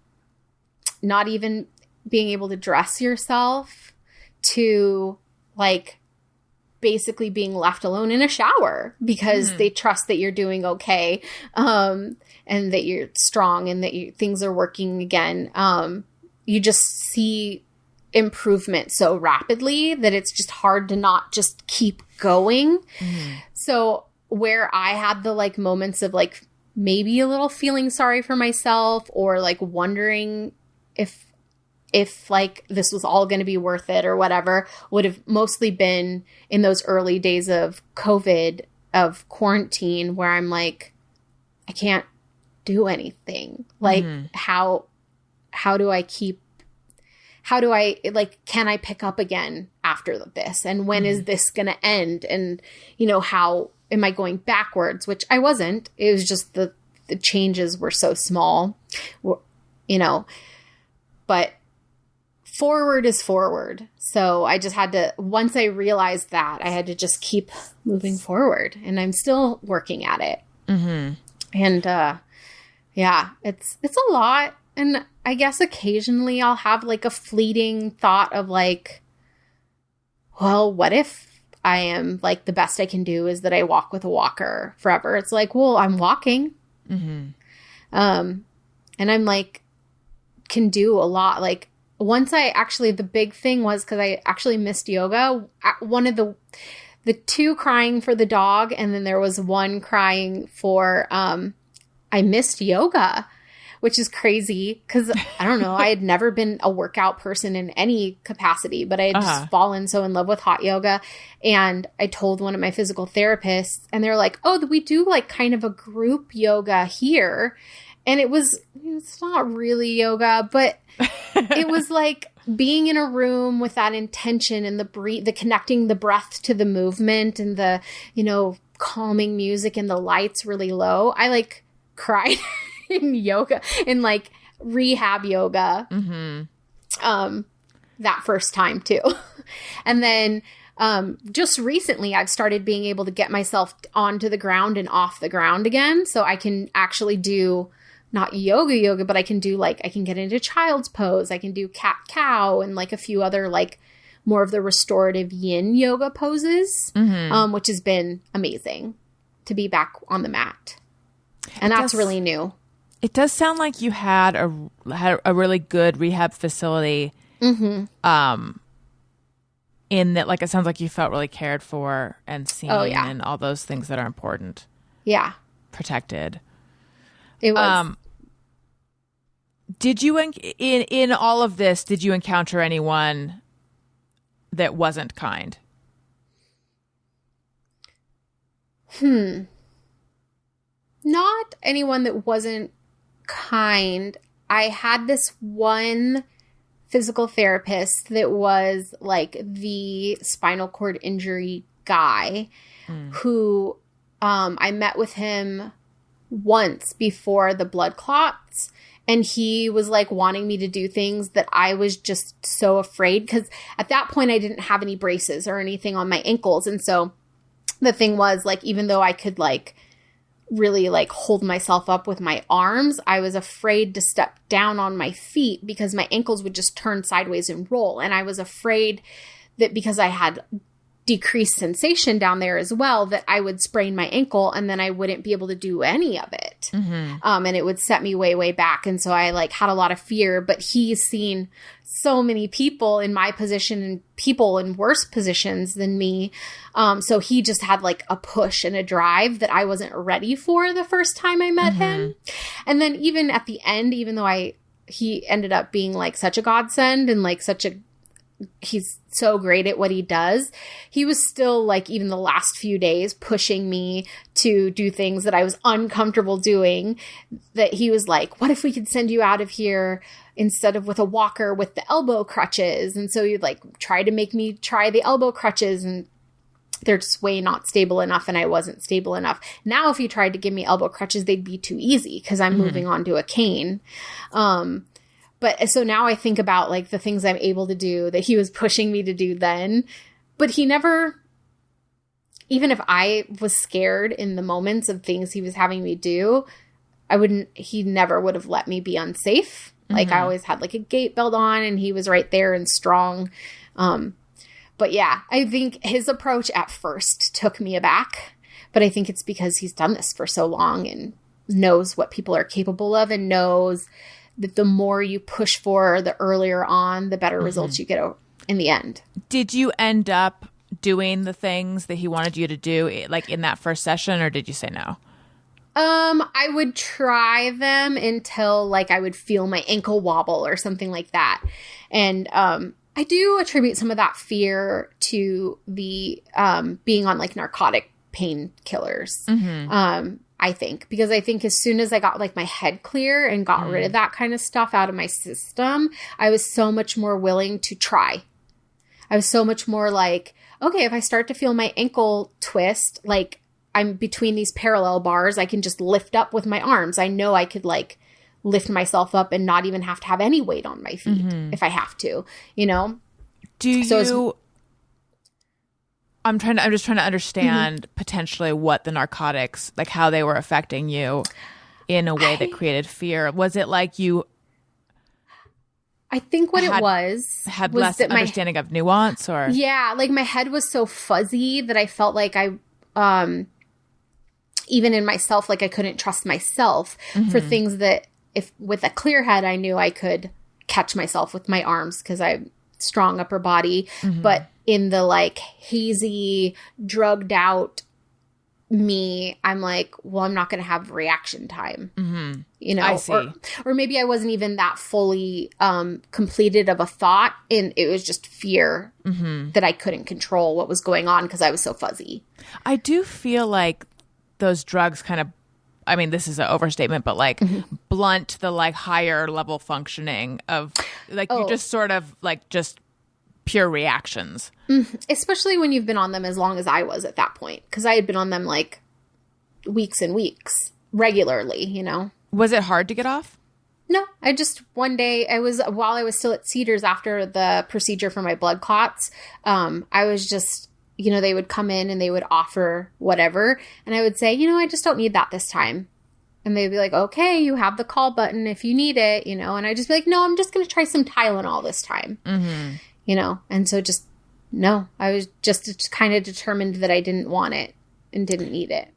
not even being able to dress yourself to like basically being left alone in a shower because they trust that you're doing okay, and that you're strong and that things are working again. You just see improvement so rapidly that it's just hard to not just keep going. So where I had the like moments of like maybe a little feeling sorry for myself or like wondering if like this was all going to be worth it or whatever, would have mostly been in those early days of COVID, of quarantine, where I'm like, I can't do anything. Like how do I can I pick up again after this? And when is this going to end? And, how am I going backwards? Which I wasn't. It was just the changes were so small, but forward is forward. So I just had to, once I realized that, I had to just keep moving forward, and I'm still working at it. Mm-hmm. And, yeah, it's a lot. And I guess occasionally I'll have like a fleeting thought of like, well, what if I am like the best I can do is that I walk with a walker forever? It's like, well, I'm walking. Mm-hmm. And I'm like, can do a lot. Like once the big thing was, cause I actually missed yoga. One of the two crying for the dog. And then there was one crying for, I missed yoga, which is crazy because I don't know. I had never been a workout person in any capacity, but I had just fallen so in love with hot yoga. And I told one of my physical therapists, and they're like, oh, we do like kind of a group yoga here. And it's not really yoga, but it was like being in a room with that intention and the connecting the breath to the movement and the, calming music and the lights really low. I like cried in yoga, in like rehab yoga, that first time too. And then just recently I've started being able to get myself onto the ground and off the ground again. So I can actually do not yoga, but I can do I can get into child's pose. I can do cat cow and like a few other like more of the restorative yin yoga poses, which has been amazing to be back on the mat. And that's really new. It does sound like you had a really good rehab facility. In that, like, it sounds like you felt really cared for and seen, and all those things that are important. Yeah, protected. It was. Did you in all of this? Did you encounter anyone that wasn't kind? Not anyone that wasn't kind. I had this one physical therapist that was like the spinal cord injury guy who I met with him once before the blood clots. And he was like wanting me to do things that I was just so afraid, because at that point I didn't have any braces or anything on my ankles. And so the thing was, like, even though I could like really like hold myself up with my arms, I was afraid to step down on my feet because my ankles would just turn sideways and roll. And I was afraid that because I had decreased sensation down there as well, that I would sprain my ankle and then I wouldn't be able to do any of it. And it would set me way, way back. And so I like had a lot of fear, but he's seen so many people in my position and people in worse positions than me. So he just had like a push and a drive that I wasn't ready for the first time I met him. And then even at the end, even though he ended up being like such a godsend and like he's so great at what he does, he was still like, even the last few days, pushing me to do things that I was uncomfortable doing, that he was like, what if we could send you out of here instead of with a walker with the elbow crutches? And so you'd like try to make me try the elbow crutches, and they're just way not stable enough, and I wasn't stable enough. Now, if you tried to give me elbow crutches, they'd be too easy because I'm moving on to a cane. But so now I think about like the things I'm able to do that he was pushing me to do then, but he never, even if I was scared in the moments of things he was having me do, he never would have let me be unsafe. Like I always had like a gate belt on and he was right there and strong. But yeah, I think his approach at first took me aback, but I think it's because he's done this for so long and knows what people are capable of, and knows that the more you push for, the earlier on, the better results you get in the end. Did you end up doing the things that he wanted you to do, like in that first session, or did you say no? I would try them until like I would feel my ankle wobble or something like that. And I do attribute some of that fear to the being on like narcotic painkillers. I think, because I think as soon as I got like my head clear and got rid of that kind of stuff out of my system, I was so much more willing to try. I was so much more like, okay, if I start to feel my ankle twist, like I'm between these parallel bars, I can just lift up with my arms. I know I could like lift myself up and not even have to have any weight on my feet if I have to, you know? I'm just trying to understand potentially what the narcotics, like how they were affecting you in a way that created fear. Was it like I think what it was less understanding of nuance, or? Yeah, like my head was so fuzzy that I felt like I, even in myself, like I couldn't trust myself for things that if with a clear head, I knew I could catch myself with my arms because I'm strong upper body, but in the like hazy, drugged out me, I'm like, well, I'm not going to have reaction time, you know, I see. Or maybe I wasn't even that fully completed of a thought, and it was just fear that I couldn't control what was going on because I was so fuzzy. I do feel like those drugs kind of, I mean, this is an overstatement, but like blunt the like higher level functioning of like, you just sort of like just pure reactions. Especially when you've been on them as long as I was at that point. Because I had been on them like weeks and weeks regularly, you know. Was it hard to get off? No. I just, one day, while I was still at Cedars after the procedure for my blood clots, I was just, you know, they would come in and they would offer whatever. And I would say, you know, I just don't need that this time. And they'd be like, okay, you have the call button if you need it, you know. And I'd just be like, no, I'm just going to try some Tylenol this time. You know, and so just, no, I was just kind of determined that I didn't want it and didn't need it.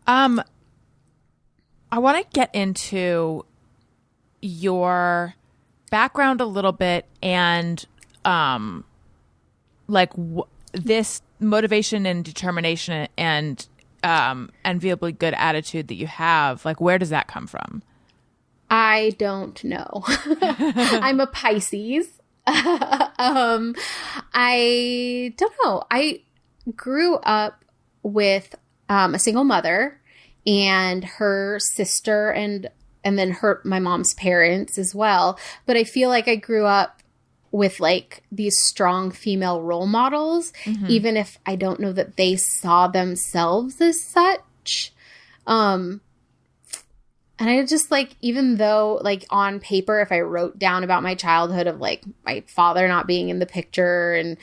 I want to get into your background a little bit and, this motivation and determination and, enviably good attitude that you have. Like, where does that come from? I don't know. I'm a Pisces. I don't know. I grew up with a single mother and her sister and then my mom's parents as well. But I feel like I grew up with like these strong female role models, even if I don't know that they saw themselves as such. And I just like, even though like on paper, if I wrote down about my childhood of like my father not being in the picture and,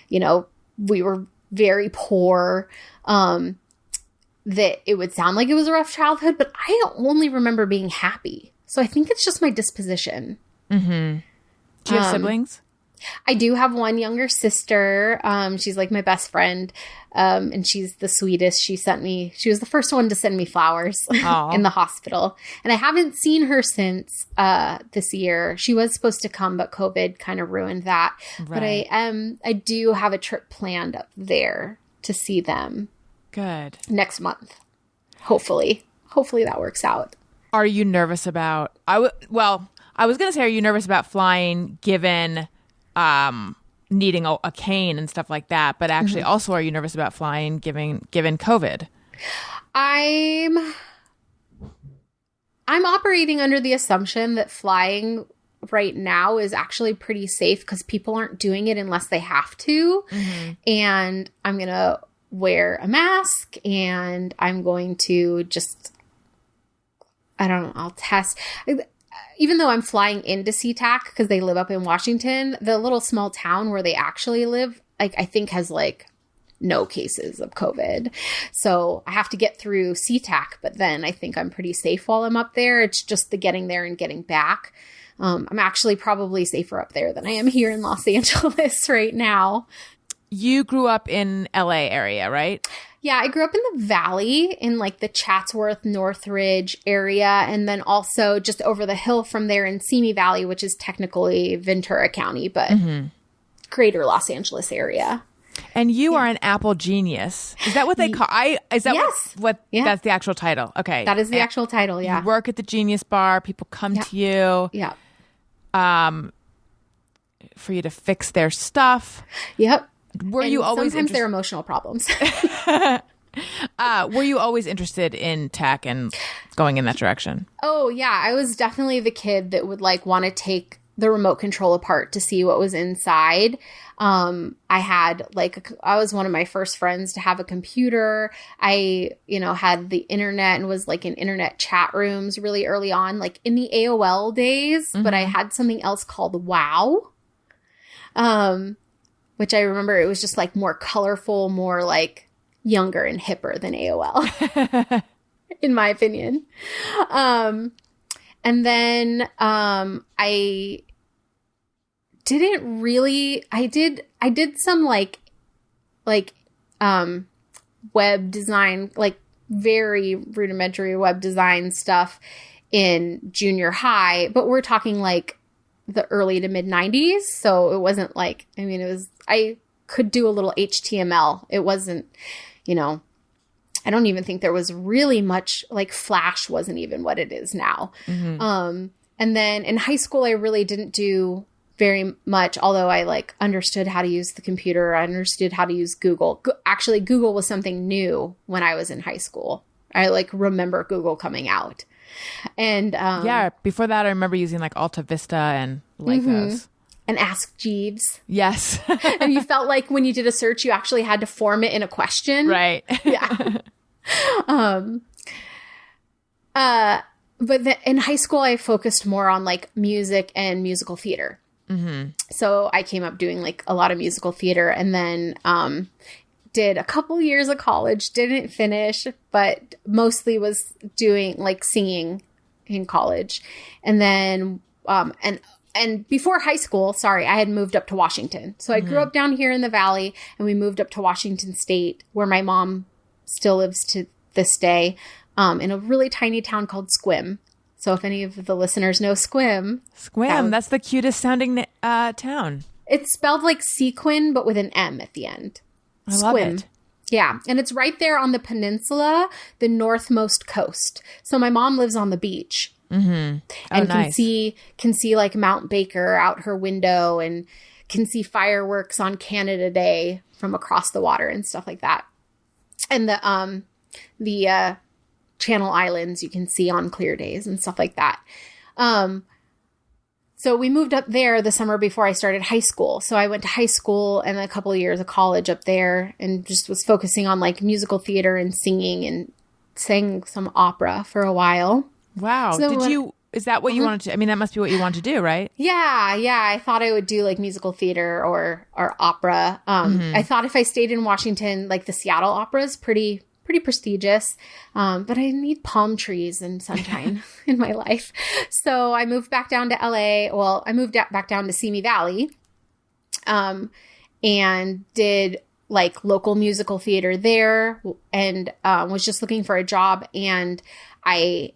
you know, we were very poor, that it would sound like it was a rough childhood, but I only remember being happy. So I think it's just my disposition. Mm-hmm. Do you have siblings? I do have one younger sister. She's like my best friend. And she's the sweetest. She was the first one to send me flowers in the hospital. And I haven't seen her since this year. She was supposed to come, but COVID kind of ruined that. Right. But I do have a trip planned up there to see them. Good. Next month. Hopefully that works out. Are you nervous about, I was going to say, are you nervous about flying given needing a cane and stuff like that? But actually also, are you nervous about flying given COVID? I'm operating under the assumption that flying right now is actually pretty safe because people aren't doing it unless they have to. And I'm going to wear a mask and I'm going to just, I don't know, I'll test. Even though I'm flying into SeaTac because they live up in Washington, the little small town where they actually live, like I think has like no cases of COVID. So I have to get through SeaTac, but then I think I'm pretty safe while I'm up there. It's just the getting there and getting back. I'm actually probably safer up there than I am here in Los Angeles right now. You grew up in LA area, right? Yeah, I grew up in the Valley in like the Chatsworth, Northridge area, and then also just over the hill from there in Simi Valley, which is technically Ventura County, but greater Los Angeles area. And you are an Apple genius. Is that what they call? Is that yes. what that's the actual title? Okay, that is the actual title. Yeah, you work at the Genius Bar. People come to you. Yeah. For you to fix their stuff. Yep. Were you always sometimes they're emotional problems? Were you always interested in tech and going in that direction? Oh, yeah. I was definitely the kid that would like want to take the remote control apart to see what was inside. I was one of my first friends to have a computer. I, had the internet and was like in internet chat rooms really early on, like in the AOL days, but I had something else called WoW. Which I remember it was just like more colorful, more like younger and hipper than AOL, in my opinion. And then I did some like web design, like very rudimentary web design stuff in junior high, but we're talking like the early to mid 90s. So it wasn't like, I could do a little HTML. It wasn't, I don't even think there was really much, like Flash wasn't even what it is now. And then in high school, I really didn't do very much, although I like understood how to use the computer. I understood how to use Google. Actually, Google was something new when I was in high school. I like remember Google coming out. And before that, I remember using like Alta Vista and Lycos. And Ask Jeeves. Yes. And you felt like when you did a search, you actually had to form it in a question. Right. Yeah. But in high school, I focused more on like music and musical theater. So I came up doing like a lot of musical theater and then did a couple years of college, didn't finish, but mostly was doing like singing in college. And then, and before high school, I had moved up to Washington. So I grew up down here in the Valley and we moved up to Washington State where my mom still lives to this day, in a really tiny town called Sequim. So if any of the listeners know Sequim. That's the cutest sounding town. It's spelled like sequin, but with an M at the end. I love it. Yeah. And it's right there on the peninsula, the northmost coast. So my mom lives on the beach. And nice. can see like Mount Baker out her window and can see fireworks on Canada Day from across the water and stuff like that. And the Channel Islands you can see on clear days and stuff like that. So we moved up there the summer before I started high school. So I went to high school and a couple of years of college up there and just was focusing on like musical theater and singing and sang some opera for a while. Wow. So is that what you wanted to, I mean, that must be what you want to do, right? Yeah. I thought I would do like musical theater or opera. I thought if I stayed in Washington, like the Seattle Opera is pretty prestigious. But I need palm trees and sunshine in my life. So I moved back down to LA. Well, I moved back down to Simi Valley, and did like local musical theater there, and was just looking for a job. And I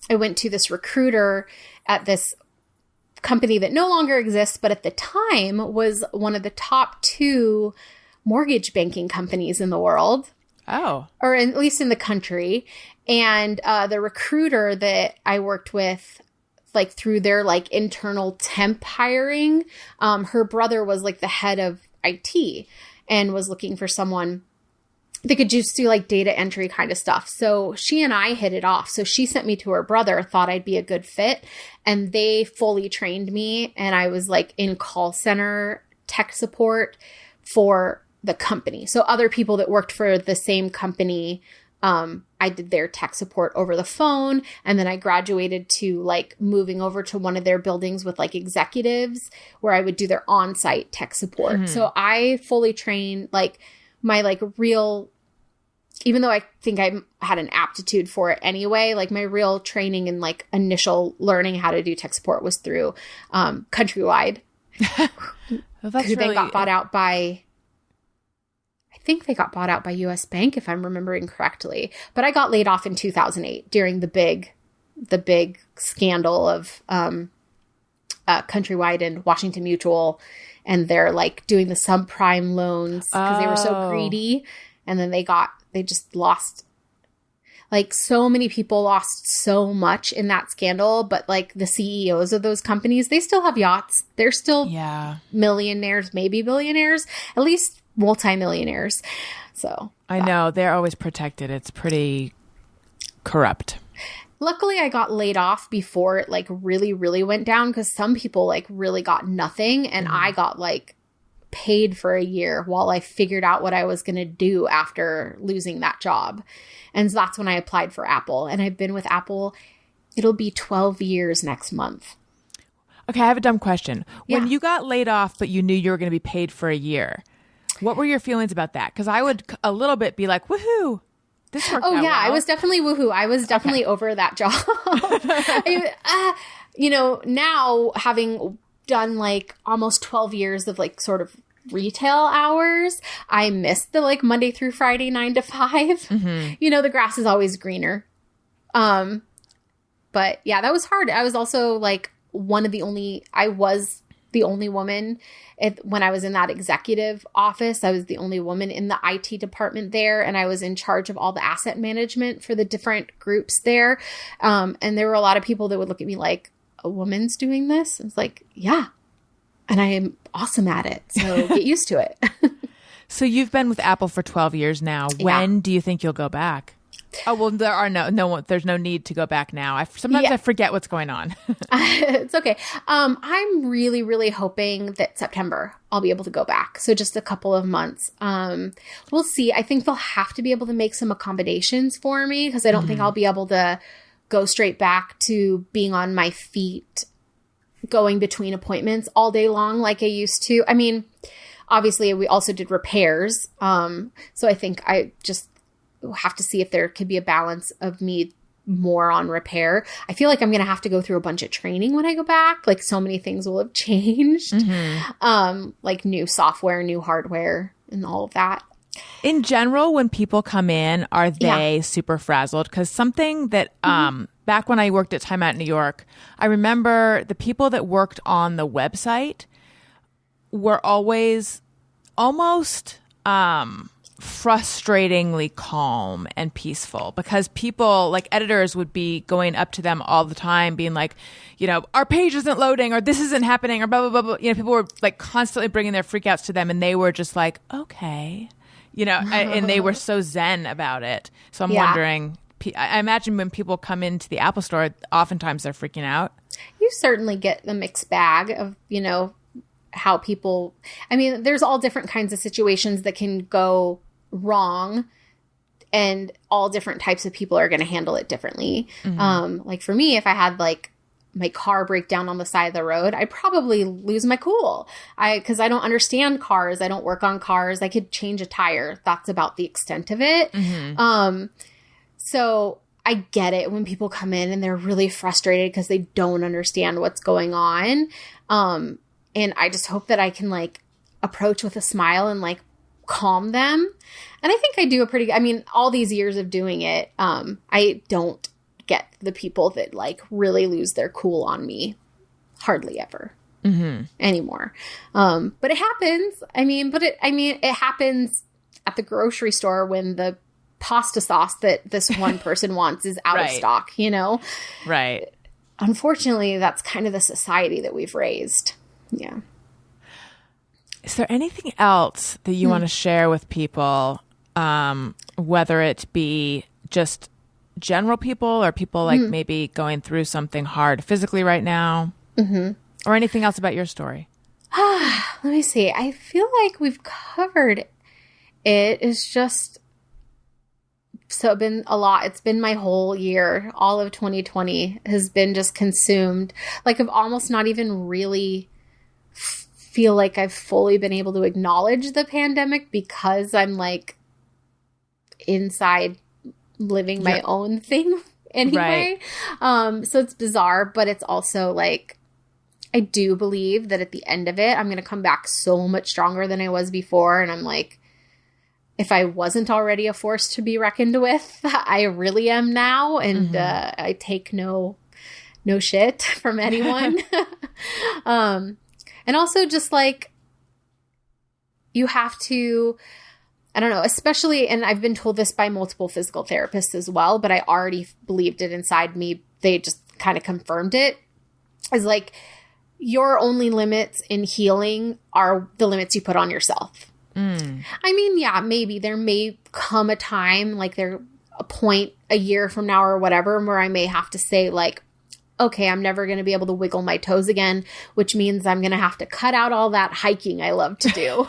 went to this recruiter at this company that no longer exists, but at the time was one of the top 2 mortgage banking companies in the world. Oh. Or at least in the country. And the recruiter that I worked with, like through their like internal temp hiring, her brother was like the head of IT and was looking for someone that could just do like data entry kind of stuff. So she and I hit it off. So she sent me to her brother, thought I'd be a good fit, and they fully trained me. And I was like in call center tech support for the company. So other people that worked for the same company, I did their tech support over the phone. And then I graduated to like moving over to one of their buildings with like executives where I would do their on-site tech support. Mm-hmm. So I fully trained like my like real, even though I think I had an aptitude for it anyway, like my real training and like initial learning how to do tech support was through Countrywide. Well, that's who really... then got bought out by, I think they got bought out by US Bank, if I'm remembering correctly. But I got laid off in 2008 during the big scandal of Countrywide and Washington Mutual. And they're like doing the subprime loans because they were so greedy. And then they just lost, like so many people lost so much in that scandal. But like the CEOs of those companies, they still have yachts. They're still millionaires, maybe billionaires, at least multimillionaires. So I know they're always protected. It's pretty corrupt. Luckily, I got laid off before it like really, really went down because some people like really got nothing. And I got like paid for a year while I figured out what I was going to do after losing that job. And so that's when I applied for Apple. And I've been with Apple. It'll be 12 years next month. Okay, I have a dumb question. When you got laid off, but you knew you were going to be paid for a year, what were your feelings about that? Because I would a little bit be like, woohoo. This worked out well. I was definitely woohoo. I was definitely over that job. Now having done like almost 12 years of like sort of retail hours, I miss the like Monday through Friday 9 to 5. Mm-hmm. The grass is always greener. But yeah, that was hard. I was also like I was the only woman when I was in that executive office. I was the only woman in the IT department there, and I was in charge of all the asset management for the different groups there. And there were a lot of people that would look at me like, a woman's doing this? It's like, yeah. And I am awesome at it. So get used to it. So you've been with Apple for 12 years now. When do you think you'll go back? Oh, well, there's no need to go back now. Sometimes I forget what's going on. It's okay. I'm really, really hoping that September I'll be able to go back. So just a couple of months. We'll see. I think they'll have to be able to make some accommodations for me because I don't think I'll be able to go straight back to being on my feet, going between appointments all day long like I used to. I mean, obviously we also did repairs. So I think I just have to see if there could be a balance of me more on repair. I feel like I'm going to have to go through a bunch of training when I go back. Like so many things will have changed. Like new software, new hardware, and all of that. In general, when people come in, are they super frazzled? Because something that back when I worked at Time Out New York, I remember the people that worked on the website were always almost frustratingly calm and peaceful because people like editors would be going up to them all the time being like, our page isn't loading or this isn't happening or blah, blah, blah, blah. People were like constantly bringing their freakouts to them and they were just like, okay, and they were so zen about it. So I'm wondering, I imagine when people come into the Apple store, oftentimes they're freaking out. You certainly get the mixed bag of, how people, I mean, there's all different kinds of situations that can go wrong, and all different types of people are going to handle it differently. Like for me, if I had like my car break down on the side of the road, I'd probably lose my cool. Because I don't understand cars. I don't work on cars. I could change a tire. That's about the extent of it. So I get it when people come in and they're really frustrated because they don't understand what's going on. And I just hope that I can like approach with a smile and like calm them. And I think I do all these years of doing it, I don't get the people that like really lose their cool on me hardly ever anymore. But it happens. It happens at the grocery store when the pasta sauce that this one person wants is out of stock, Right. Unfortunately, that's kind of the society that we've raised. Yeah. Is there anything else that you want to share with people, whether it be just general people or people like maybe going through something hard physically right now, or anything else about your story? Let me see. I feel like we've covered it. It's just been a lot. It's been my whole year. All of 2020 has been just consumed. Like I've almost not even really feel like I've fully been able to acknowledge the pandemic because I'm like inside living my own thing anyway. So it's bizarre, but it's also like, I do believe that at the end of it, I'm going to come back so much stronger than I was before. And I'm like, if I wasn't already a force to be reckoned with, I really am now. And I take no shit from anyone. And also just like, you have to, I don't know, especially, and I've been told this by multiple physical therapists as well, but I already believed it inside me. They just kind of confirmed it. Is like, your only limits in healing are the limits you put on yourself. I mean, yeah, maybe there may come a time, like a point a year from now or whatever, where I may have to say like, okay, I'm never going to be able to wiggle my toes again, which means I'm going to have to cut out all that hiking I love to do.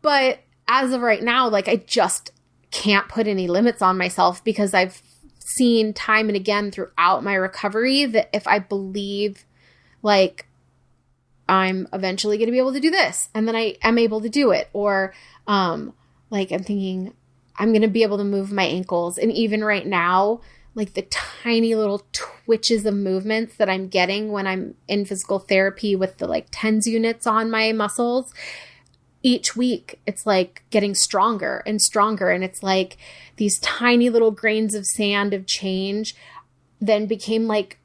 But as of right now, like I just can't put any limits on myself because I've seen time and again throughout my recovery that if I believe like I'm eventually going to be able to do this, and then I am able to do it, or like I'm thinking I'm going to be able to move my ankles. And even right now, like the tiny little twitches of movements that I'm getting when I'm in physical therapy with the like TENS units on my muscles, each week it's like getting stronger and stronger. And it's like these tiny little grains of sand of change then became like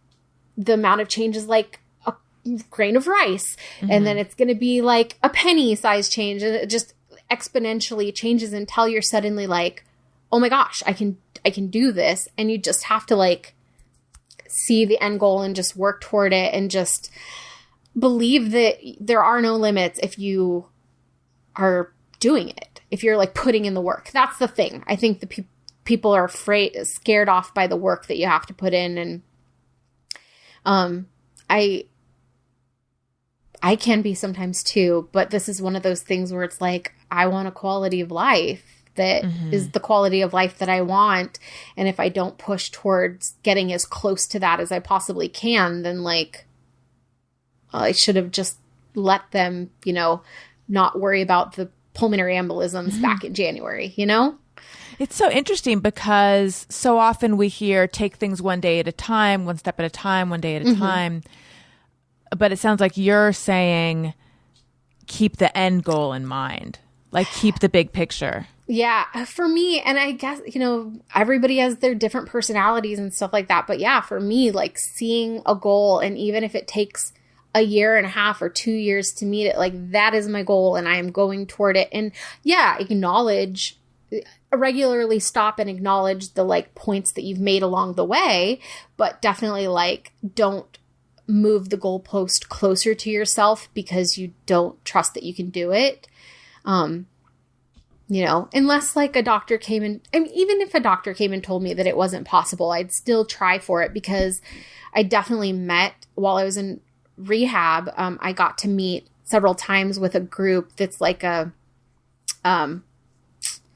the amount of change is like a grain of rice. And then it's going to be like a penny size change. And it just exponentially changes until you're suddenly like, oh my gosh, I can do this. And you just have to like see the end goal and just work toward it and just believe that there are no limits if you are doing it, if you're like putting in the work. That's the thing. I think the people are scared off by the work that you have to put in. And I can be sometimes too, but this is one of those things where it's like, I want a quality of life that is the quality of life that I want. And if I don't push towards getting as close to that as I possibly can, then like, I should have just let them, not worry about the pulmonary embolisms back in January, It's so interesting because so often we hear take things one day at a time, one step at a time, one day at a time. But it sounds like you're saying keep the end goal in mind, like keep the big picture. Yeah, for me, and I guess, everybody has their different personalities and stuff like that. But yeah, for me, like seeing a goal, and even if it takes a year and a half or 2 years to meet it, like that is my goal and I am going toward it. And yeah, regularly stop and acknowledge the like points that you've made along the way, but definitely like don't move the goalpost closer to yourself because you don't trust that you can do it. You know, unless like a doctor came in, I mean, even if a doctor came and told me that it wasn't possible, I'd still try for it, because I definitely met while I was in rehab. I got to meet several times with a group that's like a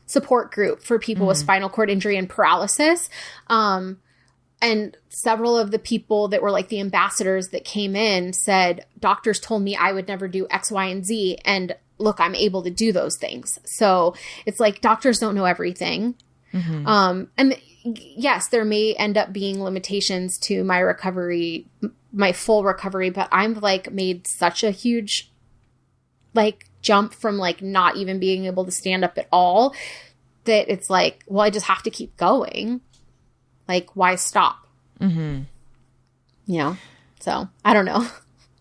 support group for people with spinal cord injury and paralysis. And several of the people that were like the ambassadors that came in said, doctors told me I would never do X, Y, and Z. And look, I'm able to do those things. So it's like doctors don't know everything. And yes, there may end up being limitations to my recovery, my full recovery, but I'm like made such a huge like jump from like not even being able to stand up at all that it's like, well, I just have to keep going. Like, why stop? You know? So I don't know.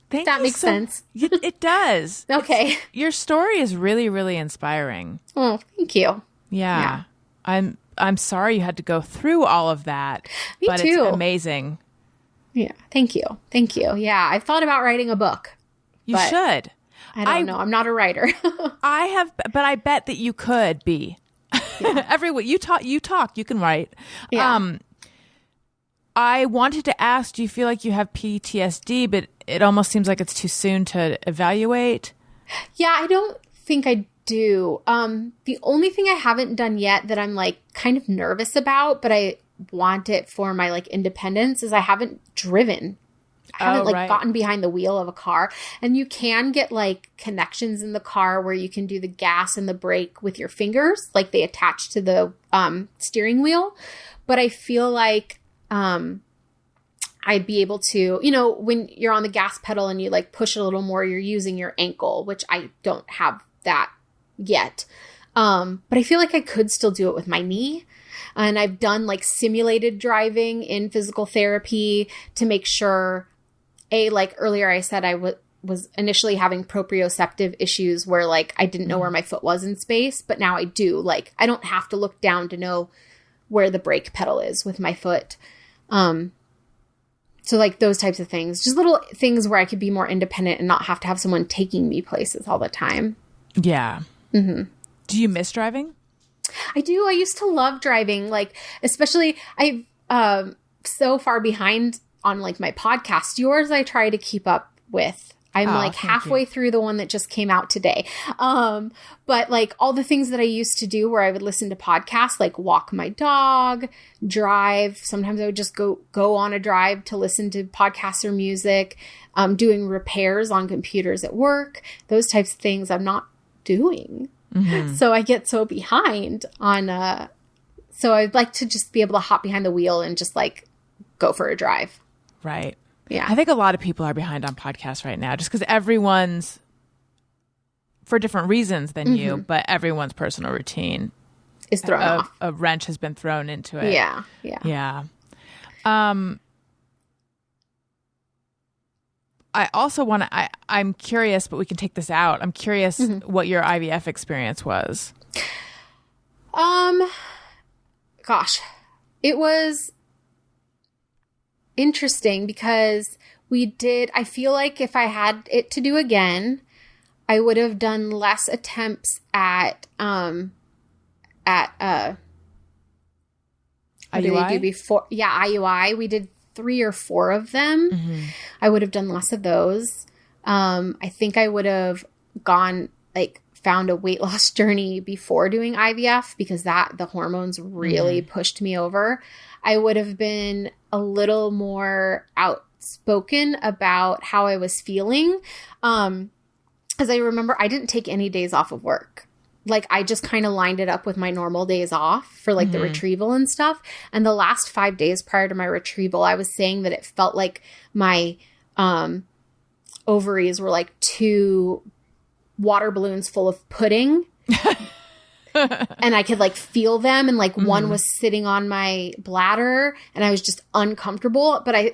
Thank that you makes sense. It does. Okay. Your story is really, really inspiring. Oh, thank you. Yeah. I'm sorry you had to go through all of that. Me but too. It's amazing. Yeah. Thank you. Thank you. Yeah. I've thought about writing a book. You should. I don't know. I'm not a writer. I have, but I bet that you could be. Yeah. Every week you talk, you can write. Yeah. I wanted to ask, do you feel like you have PTSD, but it almost seems like it's too soon to evaluate? Yeah, I don't think I do. The only thing I haven't done yet that I'm like kind of nervous about, but I want it for my like independence, is I haven't driven. I haven't gotten behind the wheel of a car. And you can get like connections in the car where you can do the gas and the brake with your fingers, like they attach to the steering wheel. But I feel like I'd be able to, you know, when you're on the gas pedal and you like push a little more, you're using your ankle, which I don't have that yet. But I feel like I could still do it with my knee. And I've done like simulated driving in physical therapy to make sure, like earlier I said, I was initially having proprioceptive issues where like I didn't know where my foot was in space, but now I do. Like I don't have to look down to know where the brake pedal is with my foot. So like those types of things, just little things where I could be more independent and not have to have someone taking me places all the time. Yeah. Do you miss driving? I do. I used to love driving, like, especially I'm so far behind on like my podcast. Yours, I try to keep up with. I'm like halfway through the one that just came out today. But like all the things that I used to do where I would listen to podcasts, like walk my dog, drive. Sometimes I would just go on a drive to listen to podcasts or music, doing repairs on computers at work, those types of things I'm not doing. So I get so behind on, so I'd like to just be able to hop behind the wheel and just like go for a drive. Right. Yeah. I think a lot of people are behind on podcasts right now just because everyone's, for different reasons than you, but everyone's personal routine is thrown off. A wrench has been thrown into it. Yeah. Yeah. Yeah. I also want to, I'm curious, but we can take this out. I'm curious what your IVF experience was. Gosh, it was interesting because I feel like if I had it to do again, I would have done less attempts at what did we do before? Yeah, IUI. We did 3 or 4 of them. I would have done less of those. I think I would have found a weight loss journey before doing IVF because the hormones really pushed me over. I would have been a little more outspoken about how I was feeling. As I remember, I didn't take any days off of work. Like I just kind of lined it up with my normal days off for like the retrieval and stuff. And the last 5 days prior to my retrieval, I was saying that it felt like my ovaries were like 2 water balloons full of pudding. And I could like feel them. And like one was sitting on my bladder and I was just uncomfortable. But I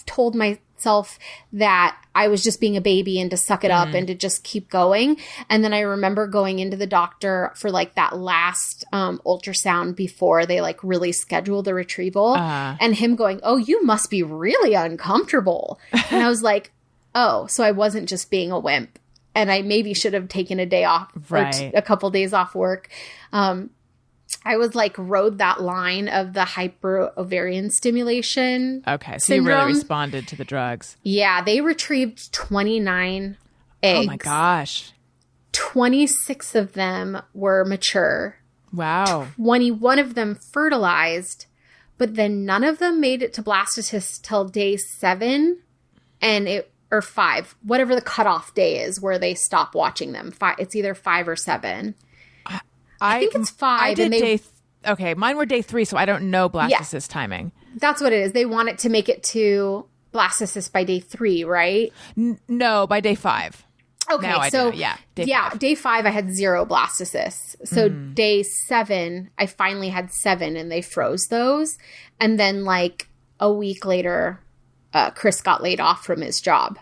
told myself that I was just being a baby and to suck it up and to just keep going. And then I remember going into the doctor for like that last ultrasound before they like really scheduled the retrieval and him going, "Oh, you must be really uncomfortable." And I was like, oh, so I wasn't just being a wimp. and I maybe should have taken a day off or a couple days off work. I was like rode that line of the hyper ovarian stimulation. Okay. So syndrome. You really responded to the drugs. Yeah. They retrieved 29 eggs. Oh my gosh. 26 of them were mature. Wow. 21 of them fertilized, but then none of them made it to blastocyst till day 7 or 5, whatever the cutoff day is where they stop watching them. It's either 5 or 7. I think it's 5. Okay, mine were day 3, so I don't know blastocyst timing. That's what it is. They want it to make it to blastocyst by day 3, right? No, by day 5. Okay, now so day 5 I had 0 blastocysts. So day 7 I finally had 7, and they froze those. And then like a week later, Chris got laid off from his job.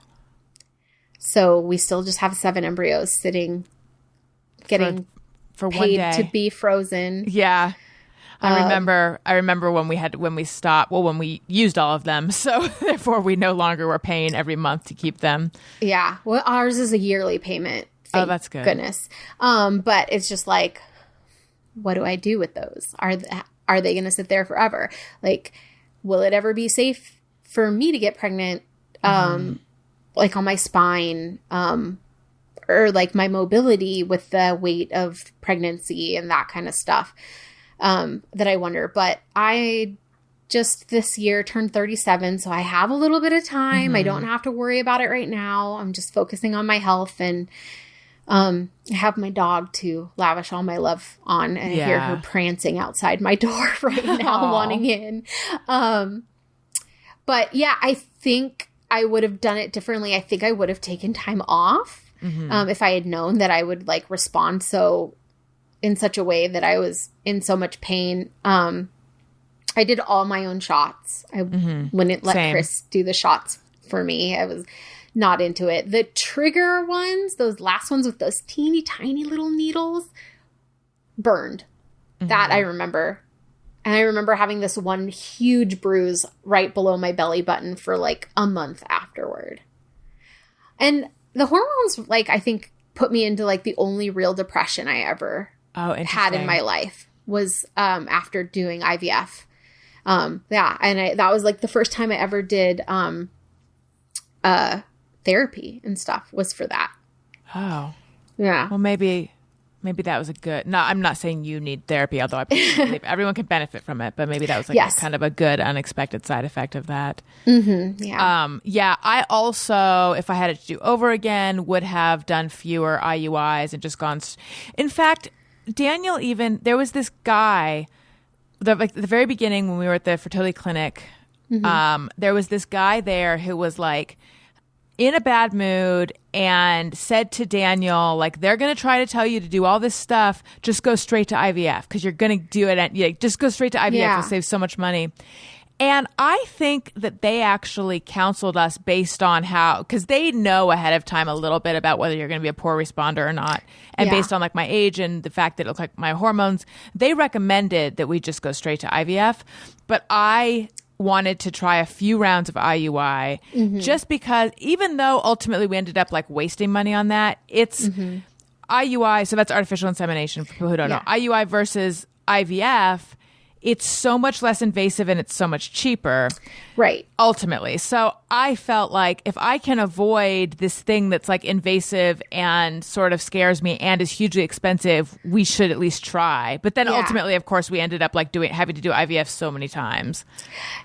So we still just have 7 embryos sitting, getting for paid one day to be frozen. Yeah. I remember when we used all of them. So therefore we no longer were paying every month to keep them. Yeah. Well, ours is a yearly payment. Oh, that's good. Goodness. But it's just like, what do I do with those? Are they going to sit there forever? Like, will it ever be safe for me to get pregnant? Like on my spine, or like my mobility with the weight of pregnancy and that kind of stuff. That I wonder, but I just this year turned 37, so I have a little bit of time. I don't have to worry about it right now. I'm just focusing on my health, and I have my dog to lavish all my love on, and I hear her prancing outside my door right now, wanting in. But yeah, I think I would have done it differently. I think I would have taken time off if I had known that I would like respond in such a way that I was in so much pain. I did all my own shots. I wouldn't let Chris do the shots for me. I was not into it. The trigger ones, those last ones with those teeny tiny little needles, burned. That I remember. And I remember having this one huge bruise right below my belly button for like a month afterward. And the hormones, like, I think put me into like the only real depression I ever had in my life was after doing IVF. And that was like the first time I ever did therapy and stuff was for that. Oh. Yeah. Well, maybe that was a good, no, I'm not saying you need therapy, although I believe everyone can benefit from it, but maybe that was like kind of a good unexpected side effect of that. Yeah. I also, if I had it to do over again, would have done fewer IUIs and just gone. In fact, Daniel, there was this guy, the very beginning when we were at the fertility clinic, there was this guy there who was like in a bad mood and said to Daniel, like, they're going to try to tell you to do all this stuff. Just go straight to IVF because you're going to do it. Just go straight to IVF. You'll save so much money. And I think that they actually counseled us based on because they know ahead of time a little bit about whether you're going to be a poor responder or not. And based on like my age and the fact that it looked like my hormones, they recommended that we just go straight to IVF. But I wanted to try a few rounds of IUI just because even though ultimately we ended up like wasting money on that, it's IUI. So that's artificial insemination for people who don't know. IUI versus IVF. It's so much less invasive and it's so much cheaper. Right. Ultimately. So I felt like if I can avoid this thing that's like invasive and sort of scares me and is hugely expensive, we should at least try. But then ultimately, of course, we ended up like having to do IVF so many times.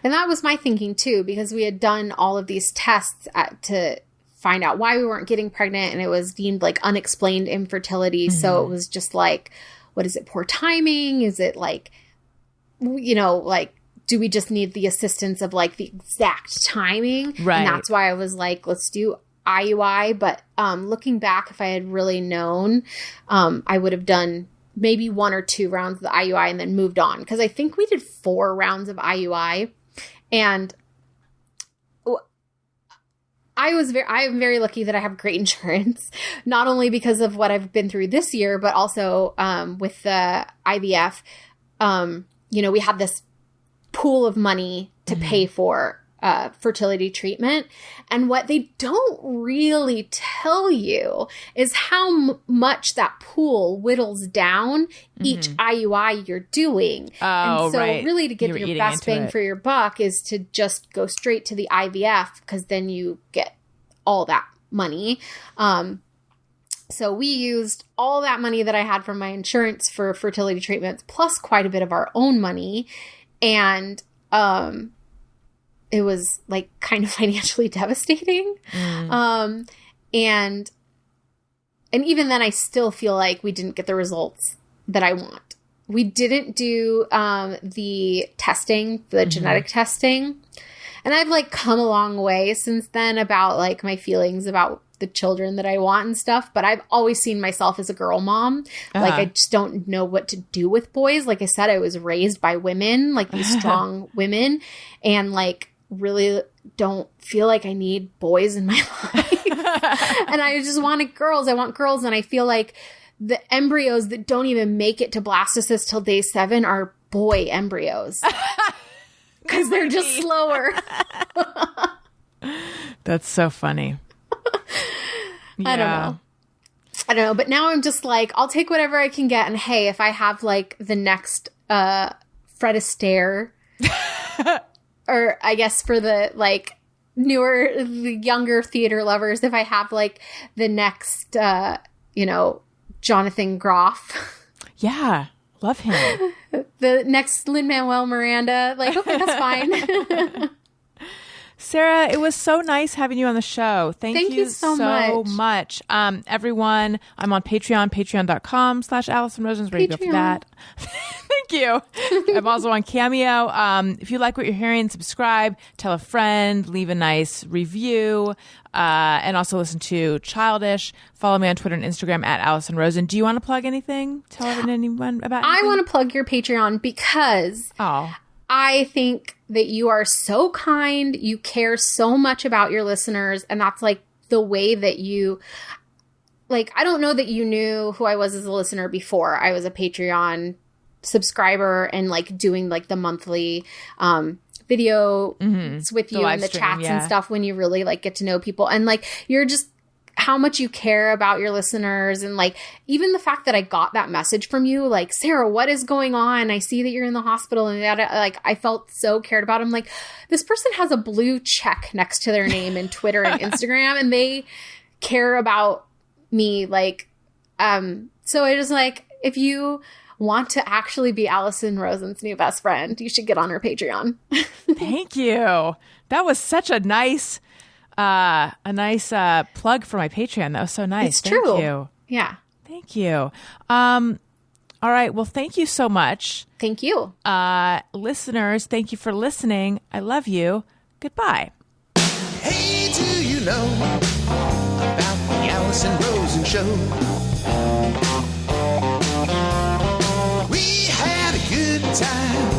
And that was my thinking too, because we had done all of these tests to find out why we weren't getting pregnant, and it was deemed like unexplained infertility. So it was just like, what is it? Poor timing? Is it like, like, do we just need the assistance of like the exact timing? Right. And that's why I was like, let's do IUI. But looking back, if I had really known, I would have done maybe 1 or 2 rounds of the IUI and then moved on. Because I think we did 4 rounds of IUI. And I am very lucky that I have great insurance, not only because of what I've been through this year, but also with the IVF. We had this pool of money to pay for fertility treatment. And what they don't really tell you is how much that pool whittles down each IUI you're doing. Oh, and so right. really to get You were your eating best into bang it. for your buck is to just go straight to the IVF, because then you get all that money. So we used all that money that I had from my insurance for fertility treatments, plus quite a bit of our own money. And it was like kind of financially devastating. And even then I still feel like we didn't get the results that I want. We didn't do the testing, the genetic testing. And I've like come a long way since then about like my feelings about the children that I want and stuff. But I've always seen myself as a girl mom. Like I just don't know what to do with boys. Like I said, I was raised by women, like these strong women, and like really don't feel like I need boys in my life. And I just wanted girls. I want girls. And I feel like the embryos that don't even make it to blastocyst till day 7 are boy embryos. Because they're just slower. That's so funny. I don't know. But now I'm just like, I'll take whatever I can get. And hey, if I have like the next Fred Astaire, or I guess for the like the younger theater lovers, if I have like the next, Jonathan Groff. Yeah. Love him. The next Lin-Manuel Miranda. Like, okay, that's fine. Sarah, it was so nice having you on the show. Thank you so much. Everyone, I'm on Patreon, patreon.com/AllisonRosen. Ready to go for that. Thank you. I'm also on Cameo. If you like what you're hearing, subscribe, tell a friend, leave a nice review, and also listen to Childish. Follow me on Twitter and Instagram @AllisonRosen. Do you want to plug anything? Tell anyone about anything? I want to plug your Patreon because I think that you are so kind. You care so much about your listeners. And that's like the way that you, like, I don't know that you knew who I was as a listener before I was a Patreon subscriber and like doing like the monthly video with you and the chats and stuff, when you really like get to know people. And like, you're just how much you care about your listeners. And like, even the fact that I got that message from you, like, Sarah, what is going on? I see that you're in the hospital, and like, I felt so cared about. I'm like, this person has a blue check next to their name in Twitter and Instagram, and they care about me. Like, so it is like, if you want to actually be Allison Rosen's new best friend, you should get on her Patreon. Thank you. That was such a nice plug for my Patreon. That was so nice. It's true. Thank you. Yeah. Thank you. All right. Well, thank you so much. Thank you. Listeners, thank you for listening. I love you. Goodbye. Hey, do you know about the Allison Rosen Show? We had a good time,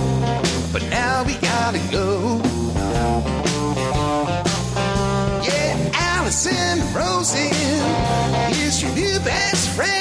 but now we gotta go. Yeah, Allison Rosen is your new best friend.